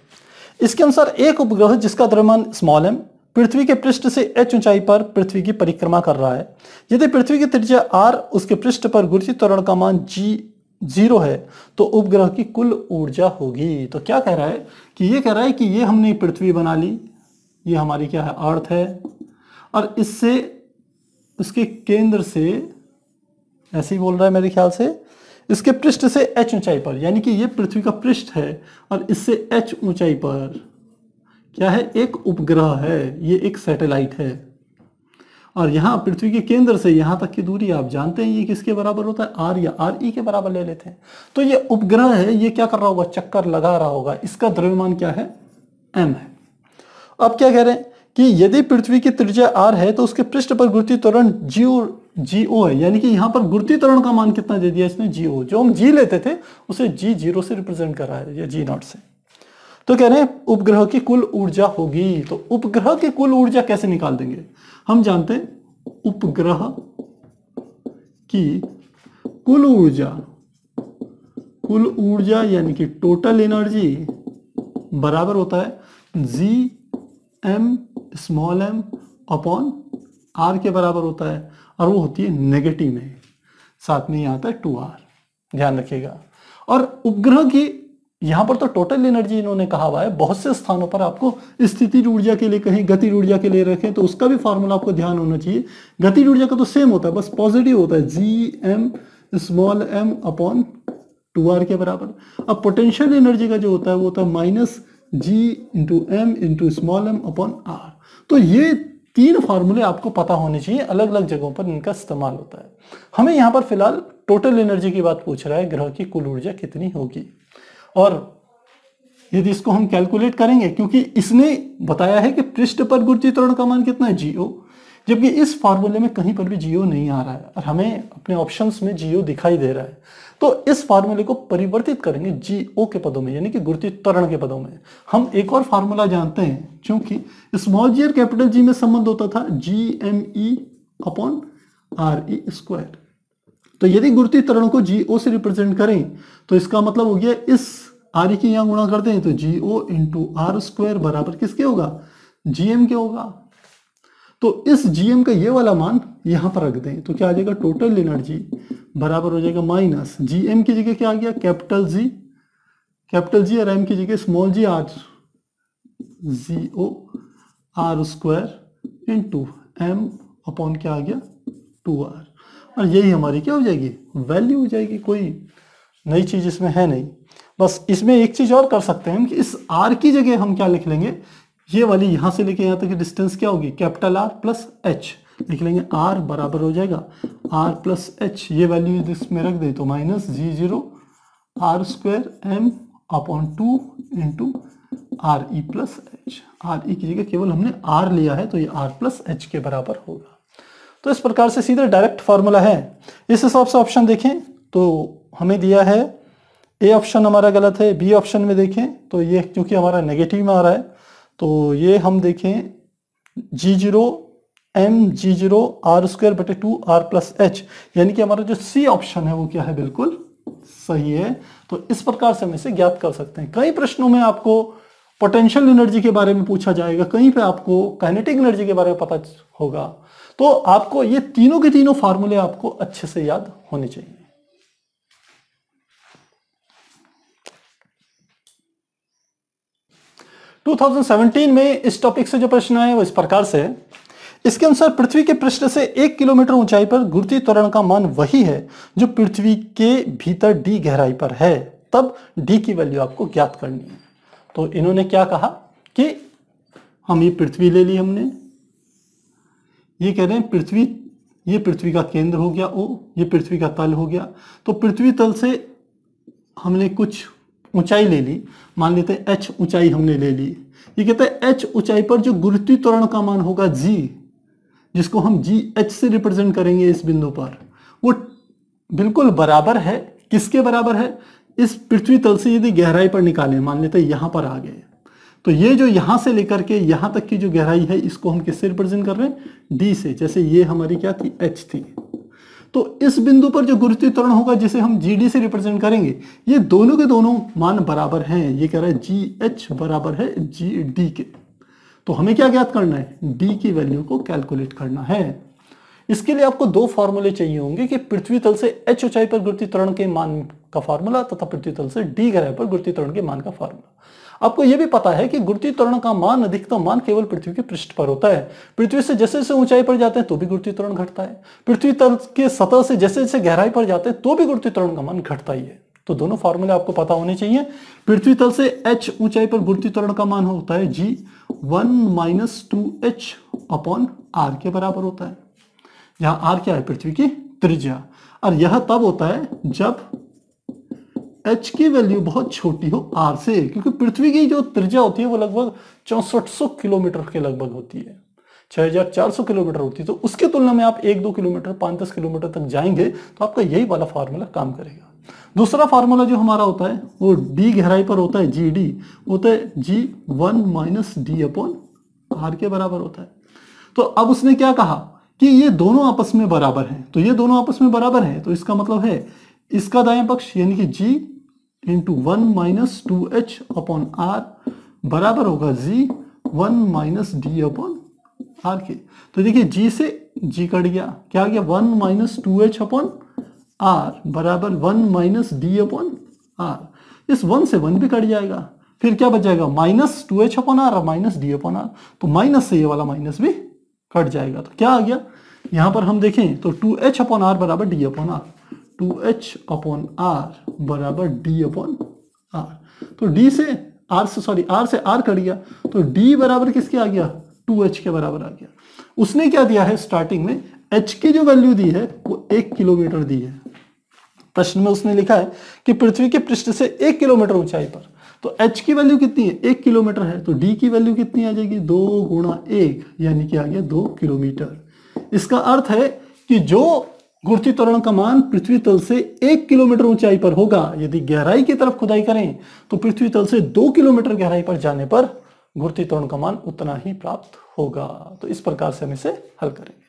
इसके अनुसार एक उपग्रह जिसका द्रव्यमान स्मॉल m पृथ्वी के पृष्ठ से h ऊंचाई पर पृथ्वी की परिक्रमा कर रहा है। यदि पृथ्वी की त्रिज्या r, उसके पृष्ठ पर गुरुत्वीय त्वरण का मान g 0 है तो उपग्रह की कुल ऊर्जा होगी। तो क्या कह रहा है कि ये कह रहा है कि ये हमने पृथ्वी बना ली, ये हमारी क्या है, अर्थ है, और इससे उसके केंद्र से, ऐसे ही बोल रहा है मेरे ख्याल से, इसके पृष्ठ से h ऊंचाई पर, यानी कि ये पृथ्वी का पृष्ठ है और इससे h ऊंचाई पर क्या है, एक उपग्रह है, ये एक सैटेलाइट है। और यहाँ पृथ्वी के केंद्र से यहाँ तक की दूरी आप जानते हैं ये किसके बराबर होता है, r या re के बराबर ले लेते हैं। तो ये उपग्रह है, ये क्या कर रहा होगा, चक्कर लगा रहा होगा, इसका द्रव्यमान क्या है, m है। अब क्या कह रहे हैं कि यदि पृथ्वी की त्रिज्या r है तो उसके पृष्ठ पर गुरुत्वीय त्वरण go है, यानी कि यहाँ पर गुरुत्वीय त्वरण का मान कितना दे दिया इसने, go। जो हम g लेते थे उसे g0 से रिप्रेजेंट कर रहा है, या g0 से। तो कह रहे हैं उपग्रह की कुल ऊर्जा होगी। तो उपग्रह की कुल ऊर्जा कैसे निकाल देंगे, हम जानते हैं उपग्रह की कुल ऊर्जा यानी कि टोटल एनर्जी बराबर होता है Gm small m upon r के बराबर होता है, और वो होती है नेगेटिव में, साथ में यहाँ आता है 2r, ध्यान रखिएगा। और उपग्रह की यहाँ पर तो टोटल एनर्जी इन्होंने कहा हुआ है, बहुत से स्थानों पर आपको स्थितिज ऊर्जा के लिए कहीं गतिज ऊर्जा के लिए रखें तो उसका भी फॉर्मूला आपको ध्यान होना चाहिए। गतिज ऊर्जा का तो सेम होता है, बस पॉजिटिव होता है, Gm small m upon 2r के बराबर। अब पोटेंशियल एनर्जी का जो होता है वो होता है minus G into m into small m upon r। तो ये तीन फार्मूले आपको पता होने चाहिए, अलग अलग जगहों पर इनका इस्तेमाल होता है। हमें यहाँ पर फिलहाल टोटल एनर्जी की बात पूछ रहा है, ग्रह की कुल ऊर्जा कितनी होगी। और यदि इसको हम कैलकुलेट करेंगे, क्योंकि इसने बताया है कि पृष्ठ पर गुरुत्वीय त्वरण का मान कितना है, go, जबकि इस फार्मूले में कहीं पर भी जीओ नहीं आ रहा है और हमें अपने ऑप्शंस में जीओ दिखाई दे रहा है। तो इस फार्मूले को परिवर्तित करेंगे जीओ के पदों में, यानी कि गुरुत्वीय त्वरण के पदों में। हम एक और फार्मूला जानते हैं, क्योंकि स्मॉल जी और कैपिटल जी में संबंध होता था GME अपॉन RE स्क्वायर। तो यदि गुरुत्वीय त्वरण को जीओ से रिप्रेजेंट करें तो इसका मतलब हो गया इस RE की यहां गुणा करते हैं तो GO इंटू R स्क्वायर बराबर किसके होगा, GM के होगा। तो इस GM का ये वाला मान यहां पर रख दें तो क्या आ जाएगा, टोटल एनर्जी बराबर हो जाएगा माइनस GM की जगह क्या आ गया, कैपिटल जी और M की जगह स्मॉल जी R, GO R square into M upon क्या आ गया 2R। और यही हमारी क्या हो जाएगी, वैल्यू हो जाएगी। कोई नई चीज इसमें है नहीं। बस इसमें एक चीज और कर सकते हैं कि इस R की जगह हम क्या लिख लेंगे, ये वाली यहां से लेके यहां तक की डिस्टेंस क्या होगी, कैपिटल R प्लस H लिख लेंगे। R बराबर हो जाएगा R प्लस H, ये वैल्यू इसमें रख दे तो minus G0 R square M upon 2 into RE plus H। RE की जगह केवल हमने R लिया है तो ये R प्लस H के बराबर होगा। तो इस प्रकार से सीधे डायरेक्ट फार्मूला है। इस हिसाब से ऑप्शन देखें तो हमें दिया है ए ऑप्शन हमारा गलत है, बी ऑप्शन में देखें तो ये क्योंकि हमारा नेगेटिव में आ रहा है तो ये हम देखें G0 M G0 R square बटे 2 R प्लस H, यानी कि हमारा जो सी ऑप्शन है वो क्या है, बिल्कुल सही है। तो इस प्रकार से हम इसे ज्ञात कर सकते हैं। कई प्रश्नों में आपको पोटेंशियल एनर्जी के बारे में पूछा जाएगा, कहीं पे आपको काइनेटिक एनर्जी के बारे में पता होगा, तो आपको ये तीनों के तीनों फार्मूले आपको अच्छे से याद होने चाहिए। टू 2017 में इस टॉपिक से जो प्रश्न आए वो इस प्रकार से है। इसके अनुसार पृथ्वी के पृष्ठ से 1 किलोमीटर ऊंचाई पर गुरुत्वीय त्वरण का मान वही है जो पृथ्वी के भीतर d गहराई पर है, तब d की वैल्यू आपको ज्ञात करनी है। तो इन्होंने क्या कहा कि हम ये पृथ्वी ले ली हमने, ये कह रहे हैं पृथ्वी, ये पृथ्वी का केंद्र हो गया O, ये पृथ्वी का तल हो गया। तो पृथ्वी तल से हमने कुछ ऊंचाई ले ली, मान लेते हैं h ऊंचाई हमने ले ली। ये कहते हैं h ऊंचाई पर जो गुरुत्वीय त्वरण का मान होगा g, जिसको हम GH से रिप्रेजेंट करेंगे इस बिंदु पर, वो बिल्कुल बराबर है, किसके बराबर है, इस पृथ्वी तल से यदि गहराई पर निकालें, मान लेते हैं यहां पर आ गए तो ये जो यहां से लेकर के यहां तक की जो गहराई है इसको हम किससे रिप्रेजेंट कर रहे हैं, D से। जैसे ये हमारी क्या थी, H थी। तो इस बिंदु पर जो गुरुत्वीय त्वरण होगा जिसे हम GD से रिप्रेजेंट करेंगे, ये दोनों के दोनों मान बराबर हैं। ये कह रहा है GH बराबर है GD के। तो हमें क्या ज्ञात करना है, D की वैल्यू को कैलकुलेट करना है। इसके लिए आपको दो फॉर्मूले चाहिए होंगे कि पृथ्वी तल से h ऊंचाई पर गुरुत्वीय त्वरण के मान का फॉर्मूला तथा पृथ्वी तल से d गहराई पर गुरुत्वीय त्वरण के मान का फॉर्मूला। आपको यह भी पता है कि गुरुत्वीय त्वरण का मान, अधिकतम मान केवल पृथ्वी के पृष्ठ पर होता है। पृथ्वी से जैसे जैसे ऊंचाई पर जाते हैं तो भी गुरुत्वीय त्वरण घटता है, पृथ्वी तल के सतह से जैसे जैसे गहराई पर जाते हैं तो भी गुरुत्वीय त्वरण का मान घटता ही है। तो दोनों फॉर्मूले आपको पता होने चाहिए। पृथ्वी तल से h ऊंचाई पर गुरुत्वीय त्वरण का मान होता है G1 - 2h अपॉन R के बराबर होता है, जहां R क्या है, पृथ्वी की त्रिज्या। और यह तब होता है जब h की वैल्यू बहुत छोटी हो R से, क्योंकि पृथ्वी की जो त्रिज्या होती है वो लगभग 6400 किलोमीटर के लगभग होती है, 6400 किलोमीटर होती है। तो उसके तुलना में आप 1-2 किलोमीटर 5-10 किलोमीटर तक जाएंगे तो आपका यही वाला फार्मूला काम करेगा। दूसरा फार्मूला जो हमारा होता है वो D गहराई पर होता है, GD होता है G1 - D अपॉन R के बराबर होता है। तो अब उसने क्या कहा कि ये दोनों आपस में बराबर हैं, तो ये दोनों आपस में बराबर हैं, तो इसका मतलब है इसका दायां पक्ष यानी कि G1 - 2h अपॉन R बराबर होगा G1 - D अपॉन R के। तो देखिए G से G कट गया, क्या आ गया, 1 - 2h अपॉन R बराबर 1 - D अपॉन R। इस 1 से 1 भी कट जाएगा, फिर क्या बच जाएगा, -2h अपॉन R और -D अपॉन R। तो माइनस से ये वाला माइनस भी कट जाएगा। तो क्या आ गया, यहां पर हम देखें तो 2h अपॉन R बराबर D upon R, 2h upon R बराबर D अपॉन R। तो D से R से R से R कट गया, तो D बराबर किसके आ गया, 2h के बराबर आ गया। उसने क्या दिया है, स्टार्टिंग में h की जो वैल्यू दी है वो 1 किलोमीटर दी है। प्रश्न में उसने लिखा है कि पृथ्वी के पृष्ठ से 1 किलोमीटर ऊंचाई पर, तो h की वैल्यू कितनी है, 1 किलोमीटर है, तो d की वैल्यू कितनी आ जाएगी, 2 × 1 यानी कि आ गया 2 किलोमीटर। इसका अर्थ है कि जो गुरुत्वीय त्वरण का मान पृथ्वी तल से 1 किलोमीटर ऊंचाई पर होगा, यदि गहराई की तरफ खुदाई करें तो पृथ्वी तल से 2 किलोमीटर गहराई पर जाने पर गुरुत्वीय त्वरण का मान उतना ही प्राप्त होगा। तो इस प्रकार से हम इसे हल करेंगे।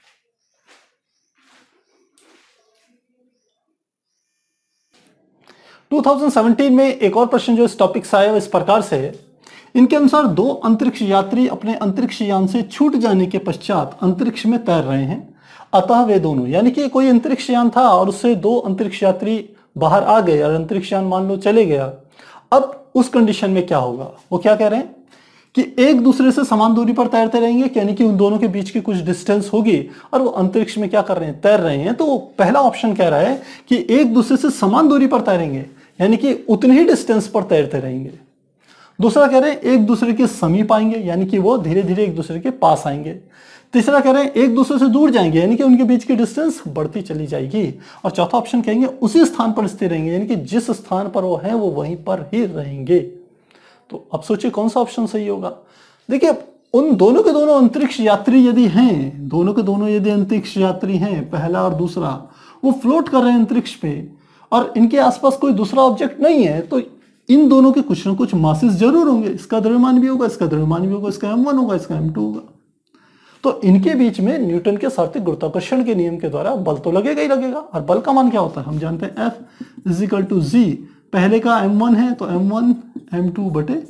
टू 2017 में एक और प्रश्न जो इस टॉपिक से आया वो इस प्रकार से है। इनके अनुसार दो अंतरिक्ष यात्री अपने अंतरिक्ष यान से छूट जाने के पश्चात अंतरिक्ष में तैर रहे हैं, अतः वे दोनों, यानी कि कोई अंतरिक्ष यान था और उससे दो अंतरिक्ष यात्री बाहर आ गए और अंतरिक्ष यान मान लो चले गया। अब उस कंडीशन में क्या होगा, वो क्या कह रहे हैं कि एक दूसरे से समान दूरी पर तैरते रहेंगे, यानी कि उन दोनों के बीच की कुछ डिस्टेंस होगी और वो अंतरिक्ष में क्या कर रहे हैं, तैर रहे हैं। तो पहला ऑप्शन कह रहा है कि एक दूसरे से समान दूरी पर तैरेंगे, यानी कि उतने ही डिस्टेंस पर तैरते रहेंगे। दूसरा कह रहे हैं एक दूसरे के समीप आएंगे, यानी कि वो धीरे धीरे एक दूसरे के पास आएंगे। तीसरा कह रहे हैं एक दूसरे से दूर जाएंगे, यानी कि उनके बीच की डिस्टेंस बढ़ती चली जाएगी। और चौथा ऑप्शन कहेंगे उसी स्थान पर स्थिर रहेंगे, यानी कि जिस स्थान पर वो हैं वो वहीं पर ही रहेंगे। तो अब सोचिए कौन सा ऑप्शन सही होगा। देखिए उन दोनों के दोनों अंतरिक्ष यात्री यदि हैं, दोनों के दोनों यदि अंतरिक्ष यात्री हैं, पहला और दूसरा, वो फ्लोट कर रहे हैं अंतरिक्ष पे और इनके आसपास कोई दूसरा ऑब्जेक्ट नहीं है, तो इन दोनों के कुछ ना कुछ मासेस जरूर होंगे। इसका द्रव्यमान भी होगा, इसका द्रव्यमान भी होगा, इसका m1 होगा, इसका m2 होगा। तो इनके बीच में न्यूटन के सार्वत्रिक गुरुत्वाकर्षण के नियम के द्वारा बल तो लगेगा ही लगेगा। और बल का मान क्या होता है, हम जानते हैं F = G। पहले का m1 है तो m1 m2 बटे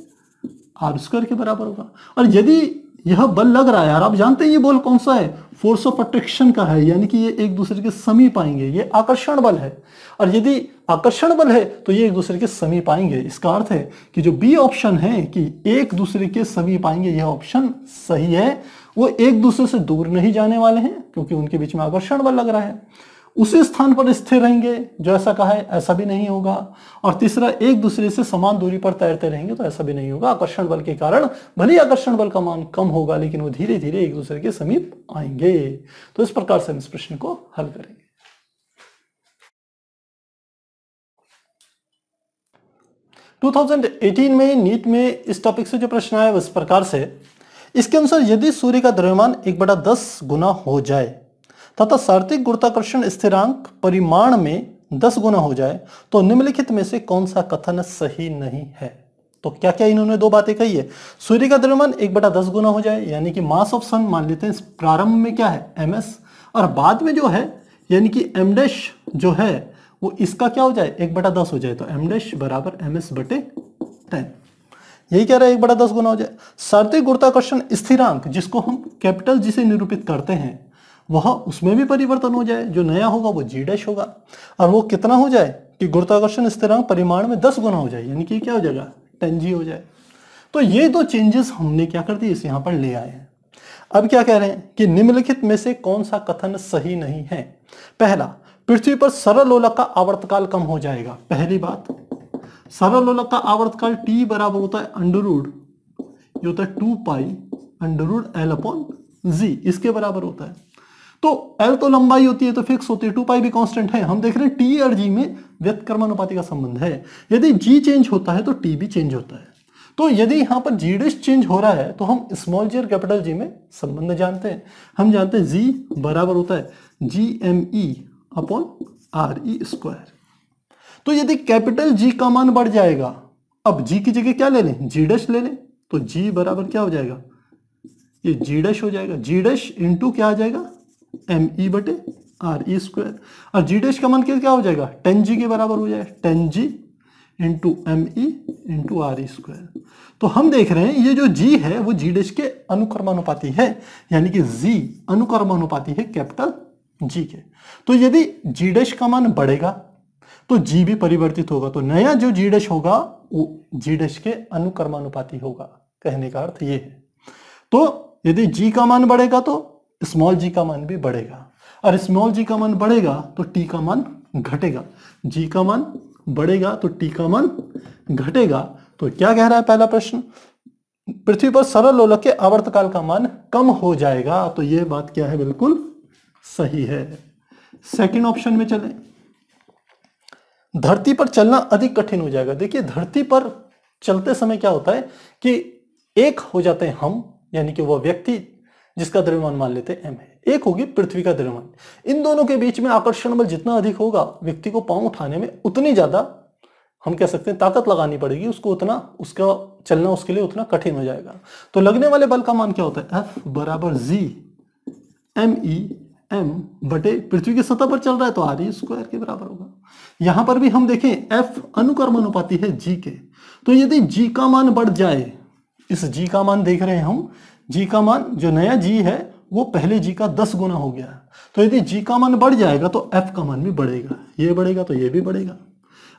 r स्क्वायर के बराबर होगा। और यदि यह बल लग रहा है, और आप जानते हैं ये बल कौन सा है, फोर्स ऑफ अट्रैक्शन का है, यानी कि ये एक दूसरे के समीप आएंगे, ये आकर्षण बल है। और यदि आकर्षण बल है तो ये एक दूसरे के समीप आएंगे। इसका अर्थ है कि जो बी ऑप्शन है कि एक दूसरे के समीप आएंगे, यह ऑप्शन सही है। वो एक दूसरे से दूर नहीं जाने वाले हैं क्योंकि उनके बीच में आकर्षण बल लग रहा है। उसी स्थान पर स्थिर रहेंगे जो ऐसा कहा है, ऐसा भी नहीं होगा। और तीसरा एक दूसरे से समान दूरी पर तैरते रहेंगे, तो ऐसा भी नहीं होगा। आकर्षण बल के कारण भले ही आकर्षण बल का मान कम होगा लेकिन वो धीरे धीरे एक दूसरे के समीप आएंगे। तो इस प्रकार से हम इस प्रश्न को हल करेंगे। टू 2018 में नीट में इस टॉपिक से जो प्रश्न आया इस प्रकार से। इसके अनुसार यदि सूर्य का द्रव्यमान 1/10 गुना हो जाए तथा सार्वत्रिक गुरुत्वाकर्षण स्थिरांक परिमाण में 10 गुना हो जाए तो निम्नलिखित में से कौन सा कथन सही नहीं है। तो क्या क्या इन्होंने दो बातें कही है। सूर्य का द्रव्यमान 1/10 गुना हो जाए, यानी कि मास ऑफ सन मान लेते हैं प्रारंभ में क्या है ms, और बाद में जो है यानी कि m डैश जो है वो इसका क्या हो जाए 1/10 हो जाए, तो m डैश बराबर ms/10। यही कह रहा है 1/10 गुना हो जाए। सार्वत्रिक गुरुत्वाकर्षण स्थिरांक जिसको हम कैपिटल जी से निरूपित करते हैं वह उसमें भी परिवर्तन हो जाए, जो नया होगा वो जी डैश होगा। और वो कितना हो जाए कि गुरुत्वाकर्षण स्थिरांक परिमाण में 10 गुना हो जाए, यानी कि क्या हो जाएगा 10g हो जाए। तो ये दो चेंजेस हमने क्या कर दिए इसे यहां पर ले आए हैं। अब क्या कह रहे हैं कि निम्नलिखित में से कौन सा कथन सही नहीं है। पहला, पृथ्वी पर सरल लोलक का आवर्तकाल कम हो जाएगा। पहली बात, सरल लोलक का आवर्तकाल t बराबर होता है अंडररूट, ये होता है 2 पाई अंडररूट l/g, इसके बराबर होता है। तो l तो लंबाई होती है तो फिक्स होती है, 2 पाई भी कांस्टेंट है। हम देख रहे हैं t और g में व्यतक्रमानुपाती का संबंध है। यदि g चेंज होता है तो t भी चेंज होता है। तो यदि यहां पर g डैश चेंज हो रहा है तो हम स्मॉल g और कैपिटल G में संबंध जानते हैं। हम जानते हैं g बराबर होता है GME/RE²। तो यदि कैपिटल G का मान बढ़ जाएगा, अब G की जगह क्या ले लें, G डैश ले लें, तो G बराबर क्या हो जाएगा, ये G डैश हो जाएगा। G डैश इंटू क्या आ जाएगा ME/RE²। और G डैश का मान क्या हो जाएगा 10G के बराबर हो जाएगा, 10G इंटू ME/RE²। तो हम देख रहे हैं ये जो G है वो G डैश के अनुक्रमानुपाती है, यानी कि G अनुक्रमानुपाती है कैपिटल G के। तो यदि G डैश का मान बढ़ेगा तो G भी परिवर्तित होगा, तो नया जो G डैश होगा वो G डैश के अनुक्रमानुपाती होगा। कहने का अर्थ ये है। तो यदि G का मान बढ़ेगा तो स्मॉल g का मान भी बढ़ेगा, और स्मॉल g का मान बढ़ेगा तो t का मान घटेगा। g का मान बढ़ेगा तो t का मान घटेगा। तो क्या कह रहा है पहला प्रश्न, पृथ्वी पर सरल लोलक के आवर्तकाल का मान कम हो जाएगा। तो यह बात क्या है, बिल्कुल सही है। सेकंड ऑप्शन में चलें, धरती पर चलना अधिक कठिन हो जाएगा। देखिए धरती पर चलते समय क्या होता है कि एक हो जाते हैं हम, यानी कि वह व्यक्ति जिसका द्रव्यमान मान लेते हैं m है, एक होगी पृथ्वी का द्रव्यमान। इन दोनों के बीच में आकर्षण बल जितना अधिक होगा, व्यक्ति को पांव उठाने में उतनी ज्यादा हम कह सकते हैं ताकत लगानी पड़ेगी, उसको उतना उसका चलना उसके लिए उतना कठिन हो जाएगा। तो लगने वाले बल का मान क्या होता है, F बराबर जी एम ई एम बटे पृथ्वी की सतह पर चल रहा है तो आर ई स्क्वायर के बराबर होगा। यहां पर भी हम देखें F अनुक्रम अनुपाती है G के, तो यदि G का मान बढ़ जाए, इस G का मान देख रहे हैं हम, G का मान जो नया G है वो पहले G का 10 गुना हो गया, तो यदि G का मान बढ़ जाएगा तो F का मान भी बढ़ेगा, ये बढ़ेगा तो ये भी बढ़ेगा,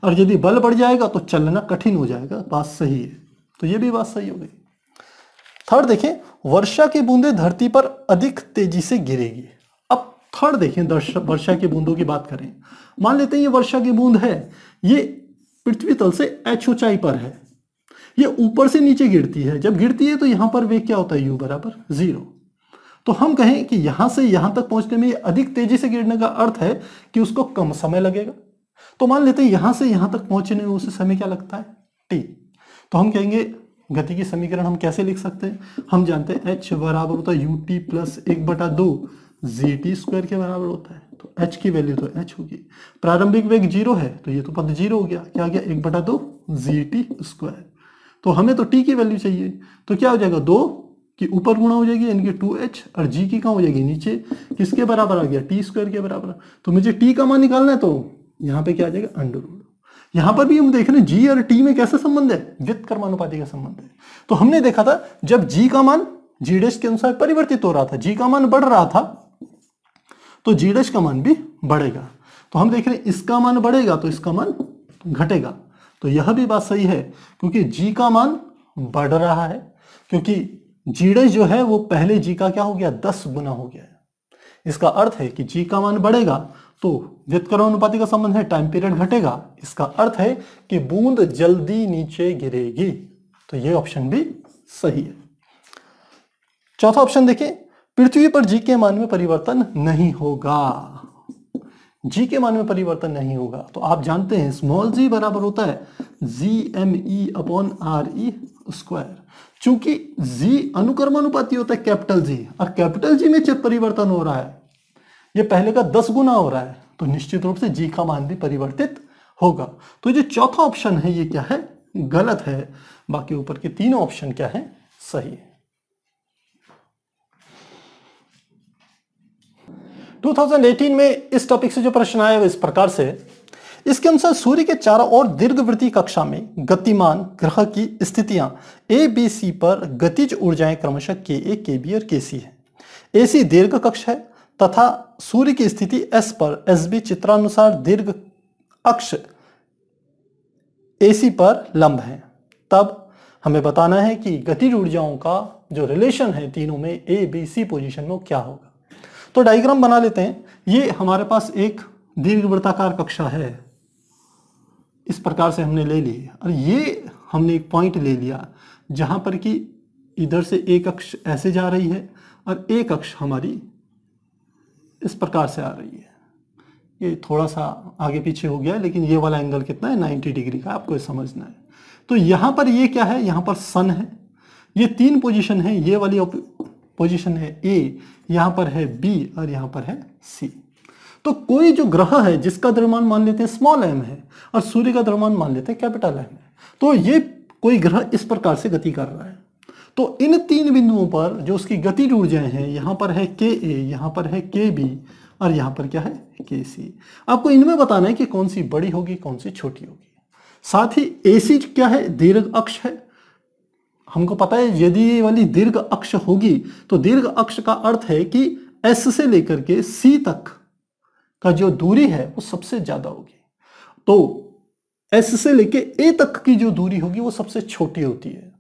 और यदि बल बढ़ जाएगा तो चलना कठिन हो जाएगा। बात सही है, तो ये भी बात सही हो गई। थर्ड देखें, वर्षा की बूंदें धरती पर अधिक तेजी से गिरेगी। अब थर्ड देखें, वर्षा की बूंदों की बात करें, मान लेते हैं ये वर्षा की बूंद है, ये पृथ्वी तल से h ऊंचाई पर है, ये ऊपर से नीचे गिरती है, जब गिरती है तो यहां पर वेग क्या होता है, u बराबर 0। तो हम कहें कि यहां से यहां तक पहुंचने में ये अधिक तेजी से गिरने का अर्थ है कि उसको कम समय लगेगा। तो मान लेते हैं यहां से यहां तक पहुंचने में उसे समय क्या लगता है, t। तो हम कहेंगे गति की समीकरण हम कैसे लिख सकते हैं, हम जानते हैं h बराबर होता है ut प्लस 1/2 gt स्क्वायर के बराबर होता है। तो h की वैल्यू तो h होगी, प्रारंभिक वेग 0 है तो ये तो पद 0 हो गया, क्या आ गया 1/2 gt स्क्वायर। तो हमें तो t की वैल्यू चाहिए, तो क्या हो जाएगा 2 की ऊपर गुणा हो जाएगी यानी कि 2h, और g की कहाँ हो जाएगी नीचे, किसके बराबर आ गया t स्क्वायर के बराबर। तो मुझे t का मान निकालना है, तो यहाँ पे क्या आ जाएगा अंडर रूट। यहाँ पर भी हम देख रहे हैं g और t में कैसा संबंध है, व्युत्क्रमानुपाती का संबंध है। तो हमने देखा था जब g का मान g डैश के अनुसार परिवर्तित हो रहा था, g का मान बढ़ रहा था तो g डैश का मान भी बढ़ेगा। तो हम देख रहे हैं इसका मान बढ़ेगा तो इसका मान घटेगा, तो यह भी बात सही है क्योंकि g का मान बढ़ रहा है, क्योंकि g डैश जो है वो पहले g का क्या हो गया 10 गुना हो गया है। इसका अर्थ है कि g का मान बढ़ेगा तो व्युत्क्रमानुपाती का संबंध है, टाइम पीरियड घटेगा, इसका अर्थ है कि बूंद जल्दी नीचे गिरेगी। तो ये ऑप्शन भी सही है। चौथा ऑप्शन देखें, पृथ्वी पर जी के मान में परिवर्तन नहीं होगा। जी के मान में परिवर्तन नहीं होगा तो आप जानते हैं स्मॉल जी बराबर होता है GME/RE स्क्वायर। चूंकि जी अनुक्रमानुपाती होता है कैपिटल जी, और कैपिटल जी में जब परिवर्तन हो रहा है, ये पहले का 10 गुना हो रहा है, तो निश्चित रूप से जी का मान भी परिवर्तित होगा। तो जो चौथा ऑप्शन है ये क्या है, गलत है। बाकी ऊपर के तीनों ऑप्शन क्या है, सही है। 2018 में इस टॉपिक से जो प्रश्न आया वो इस प्रकार से, इसके अनुसार सूर्य के चारों ओर दीर्घवृत्तीय कक्षा में गतिमान ग्रह की स्थितियां ए बी सी पर गतिज ऊर्जाएं क्रमशः Ka, Kb और Kc है। AC दीर्घ कक्ष है तथा सूर्य की स्थिति S पर SB चित्रानुसार दीर्घ अक्ष AC पर लंब है। तब हमें बताना है कि गतिज ऊर्जाओं का जो रिलेशन है तीनों में A, B, C पोजीशन में क्या होगा। तो डायग्राम बना लेते हैं। ये हमारे पास एक दीर्घवृत्ताकार कक्षा है, इस प्रकार से हमने ले ली, और ये हमने एक पॉइंट ले लिया जहां पर कि इधर से एक अक्ष ऐसे जा रही है और एक अक्ष हमारी इस प्रकार से आ रही है। ये थोड़ा सा आगे पीछे हो गया, लेकिन ये वाला एंगल कितना है 90 डिग्री का, आपको समझना है। तो यहाँ पर ये क्या है, यहाँ पर सन है, ये 3 पोजीशन है, ये वाली पोजीशन है A, यहाँ पर है B और यहाँ पर है C। तो कोई जो ग्रह है जिसका द्रव्यमान मान लेते हैं स्मॉल m है और सूर्य का द्रव्यमान मान लेते हैं कैपिटल M है, तो ये कोई ग्रह इस प्रकार से गति कर रहा है। तो इन 3 बिंदुओं पर जो उसकी गतिज ऊर्जाएं हैं, यहाँ पर है Ka, यहाँ पर है Kb और यहाँ पर क्या है Kc। आपको इनमें बताना है कि कौन सी बड़ी होगी कौन सी छोटी होगी। साथ ही AC क्या है, दीर्घ अक्ष है। हमको पता है यदि ये वाली दीर्घ अक्ष होगी तो दीर्घ अक्ष का अर्थ है कि S से लेकर के C तक का जो दूरी है वो सबसे ज्यादा होगी। तो S से लेके A तक की जो दूरी होगी वो सबसे छोटी होती है।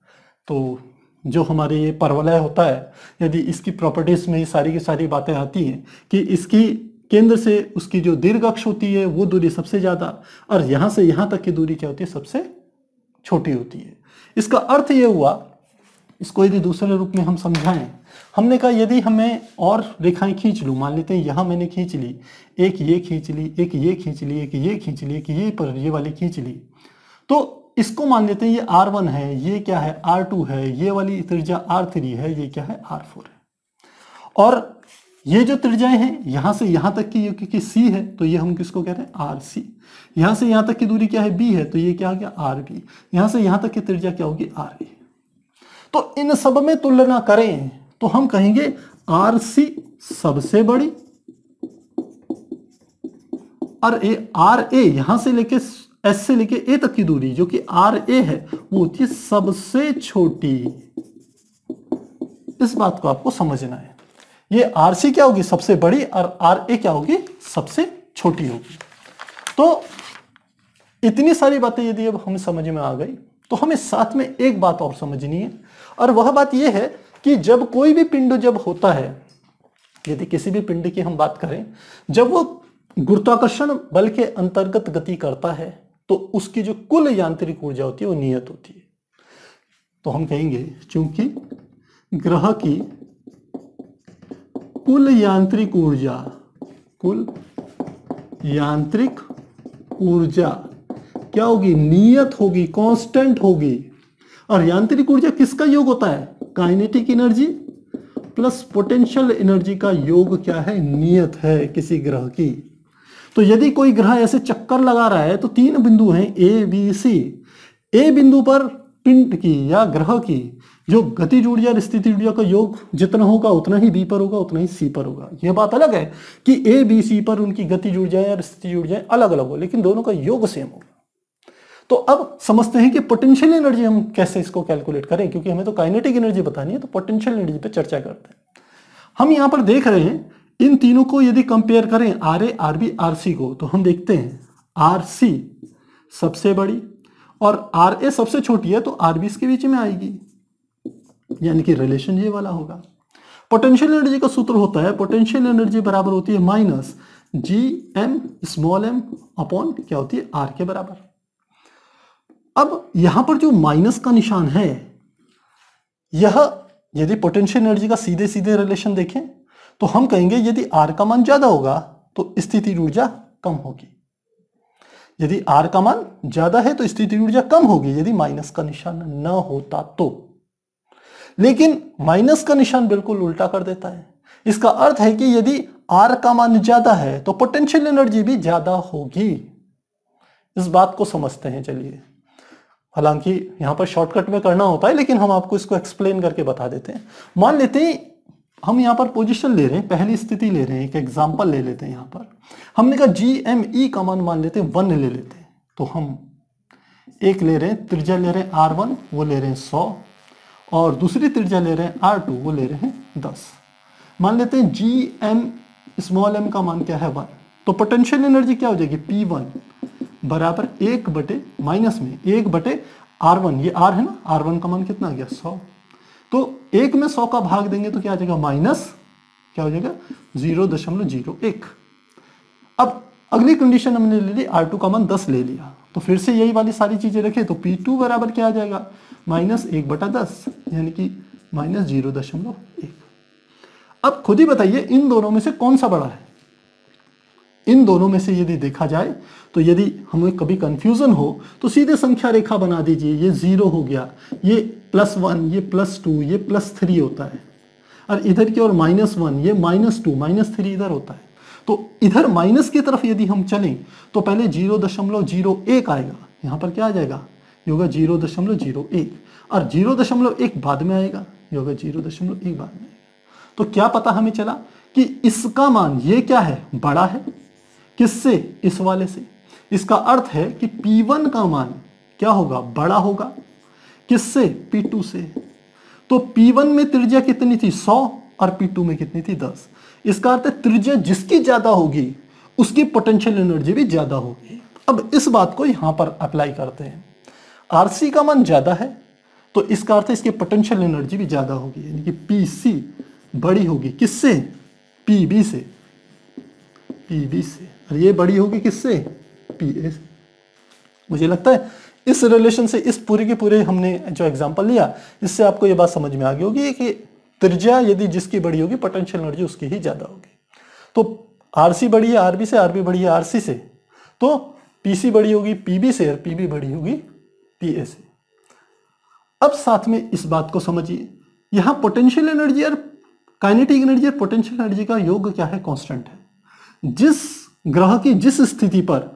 तो जो हमारे ये परवलय होता है, यदि इसकी प्रॉपर्टीज में सारी की सारी बातें आती हैं कि इसकी केंद्र से उसकी जो दीर्घ अक्ष होती है वो दूरी सबसे ज्यादा, और यहां से यहां तक की दूरी क्या होती है, सबसे छोटी होती है। इसका अर्थ ये हुआ, इसको यदि दूसरे रूप में हम समझाएं, हमने कहा यदि हमें और रेखाएं खींच लूं, मान लेते हैं यहां मैंने खींच ली, एक ये खींच ली, एक ये खींच ली, एक ये खींच ली, एक ये पर ये वाली खींच ली, तो इसको मान लेते हैं ये R1 है, ये क्या है R2 है, ये वाली त्रिज्या R3 है, ये क्या है R4 है। और ये जो त्रिज्याएं हैं यहां से यहां तक की, क्योंकि सी है तो ये हम किसको कह रहे हैं, आर सी। यहां से यहां तक की दूरी क्या है, बी है, तो ये क्या आ गया, आर बी। यहां से यहां तक की त्रिज्या क्या होगी, आर ए। तो इन सब में तुलना करें तो हम कहेंगे आर सी सबसे बड़ी, और आर ए यहां से लेके एस से लेके ए तक की दूरी जो कि आर ए है वो होती है सबसे छोटी। इस बात को आपको समझना है। ये आर सी क्या होगी, सबसे बड़ी, और आर ए क्या होगी, सबसे छोटी होगी। तो इतनी सारी बातें यदि अब हमें समझ में आ गई तो हमें साथ में एक बात और समझनी है, और वह बात यह है कि जब कोई भी पिंड जब होता है, यदि किसी भी पिंड की हम बात करें, जब वो गुरुत्वाकर्षण बल के अंतर्गत गति करता है तो उसकी जो कुल यांत्रिक ऊर्जा होती है वो नियत होती है। तो हम कहेंगे चूंकि ग्रह की कुल यांत्रिक ऊर्जा क्या होगी, नियत होगी, कांस्टेंट होगी। और यांत्रिक ऊर्जा किसका योग होता है, kinetic energy plus potential energy का योग क्या है, नियत है किसी ग्रह की। तो यदि कोई ग्रह ऐसे चक्कर लगा रहा है तो तीन बिंदु हैं ए बी सी। ए बिंदु पर पिंड की या ग्रह की जो गतिज ऊर्जा और स्थिति ऊर्जा का योग जितना होगा उतना ही बी पर होगा, उतना ही सी पर होगा। यह बात अलग है कि ए बी सी पर उनकी गतिज ऊर्जाएं और स्थिति ऊर्जाएं अलग अलग हो, लेकिन दोनों का योग सेम होगा। तो अब समझते हैं कि पोटेंशियल एनर्जी हम कैसे इसको कैलकुलेट करें, क्योंकि हमें तो काइनेटिक एनर्जी बतानी है, तो पोटेंशियल एनर्जी पे चर्चा करते हैं। हम यहां पर देख रहे हैं इन तीनों को यदि कंपेयर करें, R A R B R C को, तो हम देखते हैं आर सी सबसे बड़ी और आर ए सबसे छोटी है, तो आर बी इसके बीच में आएगी, यानी कि रिलेशन ये वाला होगा। पोटेंशियल एनर्जी का सूत्र होता है, पोटेंशियल एनर्जी बराबर होती है minus G M small M upon क्या होती है, आर के बराबर। अब यहां पर जो माइनस का निशान है, यह यदि पोटेंशियल एनर्जी का सीधे सीधे रिलेशन देखें तो हम कहेंगे यदि आर का मान ज्यादा होगा तो स्थिति ऊर्जा कम होगी। यदि आर का मान ज्यादा है तो स्थिति ऊर्जा कम होगी, यदि माइनस का निशान न होता तो। लेकिन माइनस का निशान बिल्कुल उल्टा कर देता है। इसका अर्थ है कि यदि आर का मान ज्यादा है तो पोटेंशियल एनर्जी भी ज्यादा होगी। इस बात को समझते हैं। चलिए, हालांकि यहां पर शॉर्टकट में करना होता है, लेकिन हम आपको इसको एक्सप्लेन करके बता देते हैं। मान लेते हैं हम यहां पर पोजीशन ले रहे हैं, पहली स्थिति ले रहे हैं, एक एग्जांपल ले लेते हैं। यहां पर हमने कहा जी एम ई का मान मान लेते हैं 1 ले लेते हैं, तो हम एक ले रहे हैं, त्रिज्या ले रहे हैं R1 वो ले रहे हैं 100, और दूसरी त्रिज्या ले रहे हैं R2 वो ले रहे हैं 10। मान लेते हैं जी एम स्मॉल एम का मान क्या है 1, तो पोटेंशियल एनर्जी क्या हो जाएगी P1 बराबर 1 बटे माइनस में 1 बटे R1, ये R है ना, R1 का मान कितना आ गया 100, तो 1 में 100 का भाग देंगे तो क्या आ जाएगा माइनस क्या हो जाएगा 0.01। अब अगली कंडीशन हमने ले ली, R2 का मान 10 ले लिया, तो फिर से यही वाली सारी चीजें रखें तो P2 बराबर क्या आ जाएगा माइनस 1/10, यानी कि माइनस 0.1। अब खुद ही बताइए इन दोनों में से कौन सा बड़ा है। इन दोनों में से यदि देखा जाए तो यदि हमें कभी कंफ्यूजन हो तो सीधे संख्या रेखा बना दीजिए, ये 0 हो गया, ये +1, ये +2, ये +3 होता है, और इधर की ओर -1, ये -2, -3 इधर होता है। तो इधर माइनस की तरफ यदि हम चलें तो पहले 0.01 आएगा, यहां पर क्या आ जाएगा, ये होगा 0.01, और 0.1 बाद में आएगा, ये होगा 0.1 बाद में। तो क्या पता हमें चला कि इसका मान ये क्या है, बड़ा है, किससे, इस वाले से। इसका अर्थ है कि P1 का मान क्या होगा, बड़ा होगा, किससे, P2 से। तो P1 में त्रिज्या कितनी थी 100 और P2 में कितनी थी 10। इसका अर्थ है त्रिज्या जिसकी ज्यादा होगी उसकी पोटेंशियल एनर्जी भी ज्यादा होगी। अब इस बात को यहां पर अप्लाई करते हैं, RC का मान ज्यादा है तो इसका अर्थ है इसकी पोटेंशियल एनर्जी भी ज्यादा होगी, यानी कि PC बड़ी होगी किससे, PB से, और ये बड़ी होगी किससे, PA से। मुझे लगता है इस रिलेशन से, इस पूरे के पूरे हमने जो एग्जांपल लिया, इससे आपको ये बात समझ में आ गई होगी कि त्रिज्या यदि जिसकी बड़ी होगी पोटेंशियल एनर्जी उसकी ही ज्यादा होगी। तो RC बड़ी है RB से, RB बड़ी है RC से, तो PC बड़ी होगी PB से, और PB बड़ी होगी PA से। अब साथ में इस बात को समझिए, यहां पोटेंशियल एनर्जी और काइनेटिक एनर्जी और पोटेंशियल एनर्जी का योग क्या है, कांस्टेंट है। जिस ग्रह की जिस स्थिति पर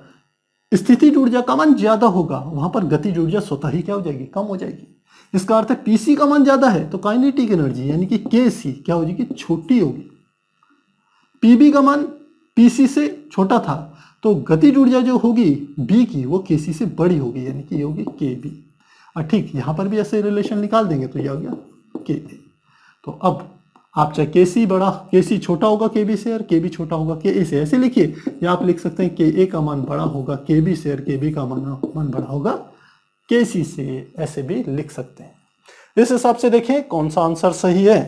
स्थितिज ऊर्जा का मान ज्यादा होगा वहां पर गतिज ऊर्जा स्वतः ही क्या हो जाएगी, कम हो जाएगी। इसका अर्थ है पीसी का मान ज्यादा है तो काइनेटिक एनर्जी यानी कि केसी क्या हो जाएगी, छोटी होगी। पीबी का मान पीसी से छोटा था तो गतिज ऊर्जा जो होगी बी की वो केसी से बड़ी होगी यानी कि ये होगी के बी। और ठीक यहां पर भी ऐसे रिलेशन निकाल देंगे तो ये हो गया के ए। तो अब आप चाहे केसी बड़ा केसी छोटा होगा के बी से और के बी छोटा होगा के ए से, ऐसे लिखिए, या आप लिख सकते हैं के ए का मान बड़ा होगा के बी से और के बी का मान बड़ा होगा के सी से, ऐसे भी लिख सकते हैं। इस हिसाब से देखें कौन सा आंसर सही है।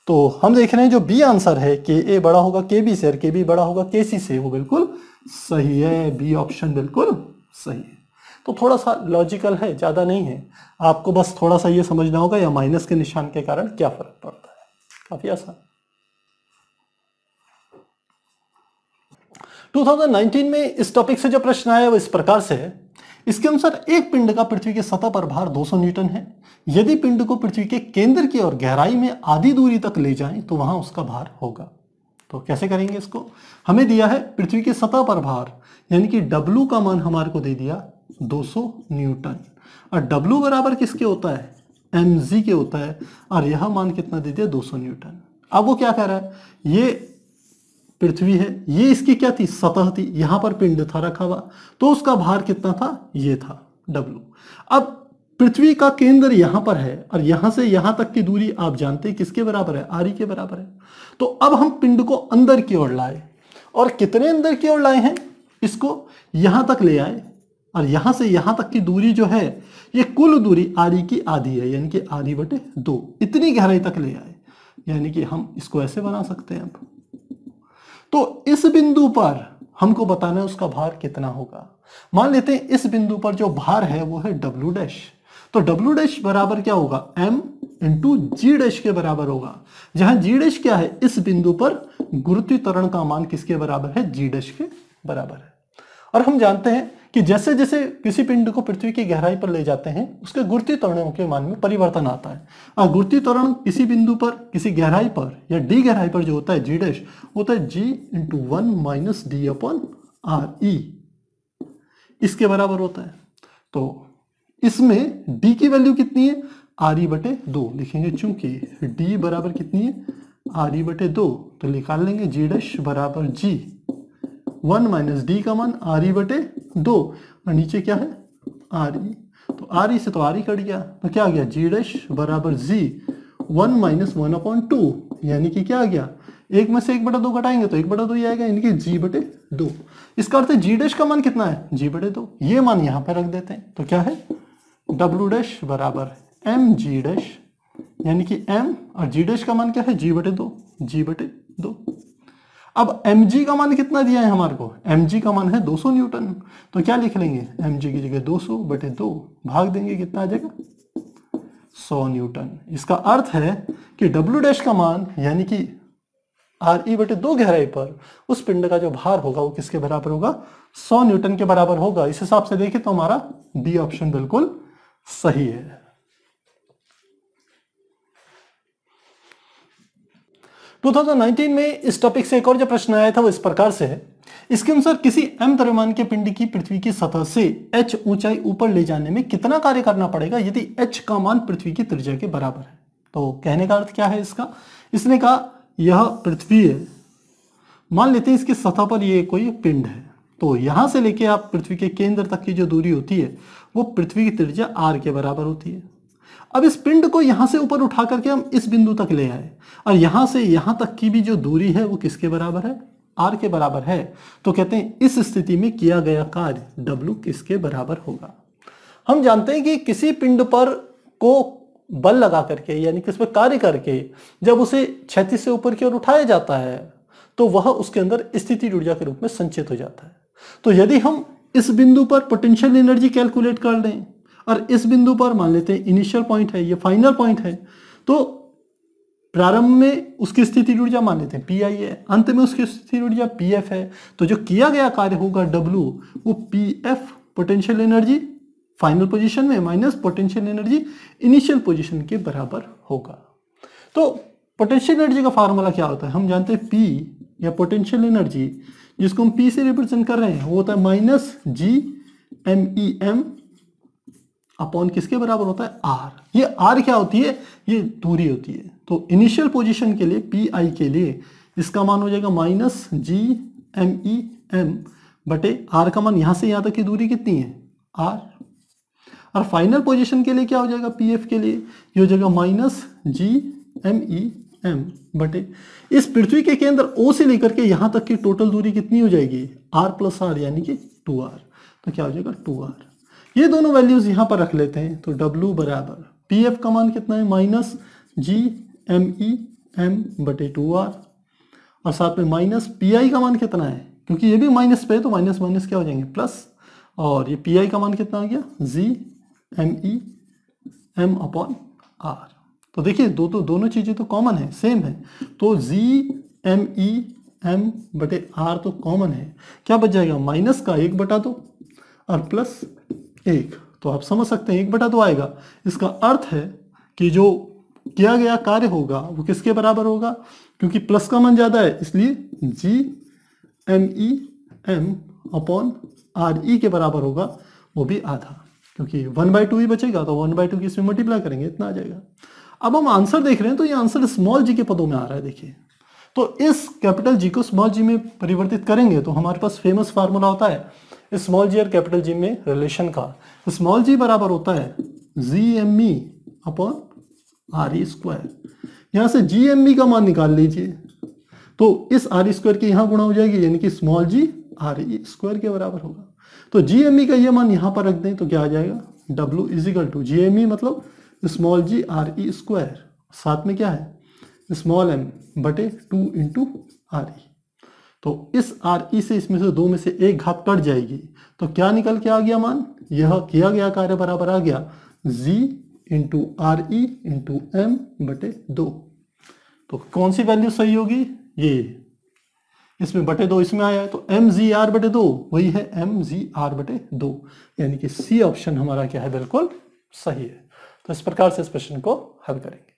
तो हम देख रहे हैं जो बी आंसर है के ए बड़ा होगा के बी से और के बी बड़ा होगा के सी से, वो बिल्कुल सही है, बी ऑप्शन बिल्कुल सही है। तो थोड़ा सा लॉजिकल है, ज्यादा नहीं है, आपको बस थोड़ा सा ये समझना होगा या माइनस के निशान के कारण क्या फर्क पड़ता है, काफी आसान। 2019 में इस टॉपिक से जो प्रश्न आया वो इस प्रकार से है। इसके अनुसार एक पिंड का पृथ्वी की सतह पर भार 200 न्यूटन है। यदि पिंड को पृथ्वी के केंद्र की ओर गहराई में आधी दूरी तक ले जाएं तो वहां उसका भार होगा। तो कैसे करेंगे इसको, हमें दिया है पृथ्वी की सतह पर भार यानी कि W का मान हमारे को दे दिया 200 न्यूटन और W बराबर किसके होता है, mg के होता है, और यह मान कितना दे दिया 200 न्यूटन। अब वो क्या कह रहा है, ये पृथ्वी है, ये इसकी क्या थी, सतह थी, यहां पर पिंड था रखा हुआ, तो उसका भार कितना था, ये था W। अब पृथ्वी का केंद्र यहां पर है और यहां से यहां तक की दूरी आप जानते हैं किसके बराबर है, आर के बराबर है। तो अब हम पिंड को अंदर की ओर लाए, और कितने अंदर की ओर लाए हैं, इसको यहां तक ले आए, और यहां से यहां तक की दूरी जो है ये कुल दूरी आरी की आधी है यानी कि आधी बटे 2, इतनी गहराई तक ले आए, यानी कि हम इसको ऐसे बना सकते हैं। अब तो इस बिंदु पर हमको बताना है उसका भार कितना होगा। मान लेते हैं इस बिंदु पर जो भार है वो है W डैश, तो W डैश बराबर क्या होगा, m इंटू जी डैश के बराबर होगा, जहां जी डैश क्या है, इस बिंदु पर गुरुत्वीय त्वरण का मान किसके बराबर है, जी डैश के बराबर है। और हम जानते हैं कि जैसे जैसे किसी पिंड को पृथ्वी की गहराई पर ले जाते हैं उसके गुरुत्वीय त्वरणों के मान में परिवर्तन आता है, और गुरुत्वीय त्वरण किसी बिंदु पर किसी गहराई पर या डी गहराई पर जो होता है जी डैश होता है G into 1 minus D upon R E, इसके बराबर होता है। तो इसमें डी की वैल्यू कितनी है, आर ई बटे 2 लिखेंगे, चूंकि डी बराबर कितनी है, आर ई बटे 2, तो निकाल लेंगे जी डैश बराबर जी 1 माइनस डी का मान आर ई बटे 2, और नीचे क्या है आर ई, तो आर ई से तो आर ई कट गया, तो क्या आ गया जी डैश बराबर जी 1 माइनस 1 अपॉन 2, यानी कि क्या आ गया, एक में से 1/2 घटाएंगे तो 1/2 ही आएगा, यानी कि जी बटे 2। इसका अर्थ है जी डैश का मान कितना है, जी बटे 2, ये मान यहां पर रख देते हैं, तो क्या है W डैश बराबर एम जी डैश, यानी कि m और जी डैश का मान क्या है, जी बटे 2, जी बटे 2। अब mg का मान कितना दिया है हमारे को, mg का मान है 200 न्यूटन, तो क्या लिख लेंगे, mg की जगह 200 बटे 2 भाग देंगे, कितना आ जाएगा 100 न्यूटन। इसका अर्थ है कि W डैश का मान यानी कि आर ई बटे 2 गहराई पर उस पिंड का जो भार होगा वो किसके बराबर होगा, 100 न्यूटन के बराबर होगा। इस हिसाब से देखें तो हमारा डी ऑप्शन बिल्कुल सही है। तो 2019 में इस टॉपिक से एक और जो प्रश्न आया था वो इस प्रकार से है। इसके अनुसार किसी m द्रव्यमान के पिंड की पृथ्वी की सतह से h ऊंचाई ऊपर ले जाने में कितना कार्य करना पड़ेगा यदि h का मान पृथ्वी की त्रिज्या के बराबर है। तो कहने का अर्थ क्या है इसका, इसने कहा यह पृथ्वी है, मान लेते हैं इसकी सतह पर ये कोई पिंड है, तो यहां से लेके आप पृथ्वी के केंद्र तक की जो दूरी होती है वो पृथ्वी की त्रिज्या r के बराबर होती है। अब इस पिंड को यहां से ऊपर उठा करके हम इस बिंदु तक ले आए, और यहां से यहां तक की भी जो दूरी है वो किसके बराबर है, r के बराबर है। तो कहते हैं इस स्थिति में किया गया कार्य W किसके बराबर होगा। हम जानते हैं कि किसी पिंड पर को बल लगा करके यानी कि उस पर कार्य करके जब उसे क्षैतिज से ऊपर की ओर उठाया जाता है तो वह उसके अंदर स्थितिज ऊर्जा के रूप में संचित हो जाता है। तो यदि हम इस बिंदु पर पोटेंशियल एनर्जी कैलकुलेट कर लें और इस बिंदु पर मान लेते हैं इनिशियल पॉइंट है, ये फाइनल पॉइंट है, तो प्रारंभ में उसकी स्थिति ऊर्जा मान लेते हैं Pi है, अंत में उसकी स्थिति ऊर्जा Pf है, तो जो किया गया कार्य होगा W वो Pf potential energy final position में minus potential energy initial position के बराबर होगा। तो पोटेंशियल एनर्जी का फार्मूला क्या होता है, हम जानते हैं P या पोटेंशियल एनर्जी जिसको हम P से रिप्रेजेंट कर रहे हैं वो होता है माइनस GMEM अपॉन किसके बराबर होता है R। ये R क्या होती है, ये दूरी होती है। तो इनिशियल पोजीशन के लिए PI के लिए इसका मान हो जाएगा माइनस GMEM बटे R का मान यहां से यहां तक की दूरी कितनी है R। और फाइनल पोजीशन के लिए क्या हो जाएगा PF के लिए ये हो जाएगा माइनस GMEM बटे इस पृथ्वी के केंद्र O से लेकर के यहां तक की टोटल दूरी कितनी हो जाएगी R प्लस R यानी कि 2R। तो क्या हो जाएगा 2R। ये दोनों वैल्यूज यहां पर रख लेते हैं। तो W बराबर PF का मान कितना है माइनस GMEM बटे 2R और साथ में माइनस PI का मान कितना है, क्योंकि ये भी माइनस पे है तो माइनस माइनस क्या हो जाएंगे प्लस, और ये PI का मान कितना आ गया GMEM अपॉन R। तो देखिए दोनों चीजें तो कॉमन है, सेम है। तो GMEM बटे R तो कॉमन है, क्या बच जाएगा माइनस का 1/2 और प्लस 1। तो आप समझ सकते हैं 1/2 आएगा, इसका अर्थ है कि जो किया गया कार्य होगा वो किसके बराबर होगा, क्योंकि प्लस का मान ज्यादा है इसलिए GMEM अपॉन RE के बराबर होगा, वो भी आधा, क्योंकि 1/2 ही बचेगा तो 1/2 की इसमें मल्टीप्लाई करेंगे इतना आ जाएगा। अब हम आंसर देख रहे हैं तो ये आंसर स्मॉल g के पदों में आ रहा है। देखिए तो इस कैपिटल G को स्मॉल g में परिवर्तित करेंगे तो हमारे पास फेमस फार्मूला होता है स्मॉल g और कैपिटल G में रिलेशन का। स्मॉल g बराबर होता है GME अपॉन RE स्क्वायर। यहां से GME का मान निकाल लीजिए तो इस RE स्क्वायर की यहां गुणा हो जाएगी, यानी कि स्मॉल g RE स्क्वायर के बराबर होगा। तो GME का ये मान यहां पर रख दें तो क्या आ जाएगा W इजिकल टू GME मतलब स्मॉल g RE स्क्वायर, साथ में क्या है स्मॉल m बटे 2 इंटू RE। तो इस RE से इसमें से 2 में से एक घात कट जाएगी तो क्या निकल के आ गया मान, यह किया गया कार्य बराबर आ गया G into RE into M बटे 2। तो कौन सी वैल्यू सही होगी, ये इसमें बटे 2 इसमें आया है तो MGR बटे 2 वही है MGR बटे 2, यानी कि C ऑप्शन हमारा क्या है बिल्कुल सही है। तो इस प्रकार से इस प्रश्न को हल करेंगे।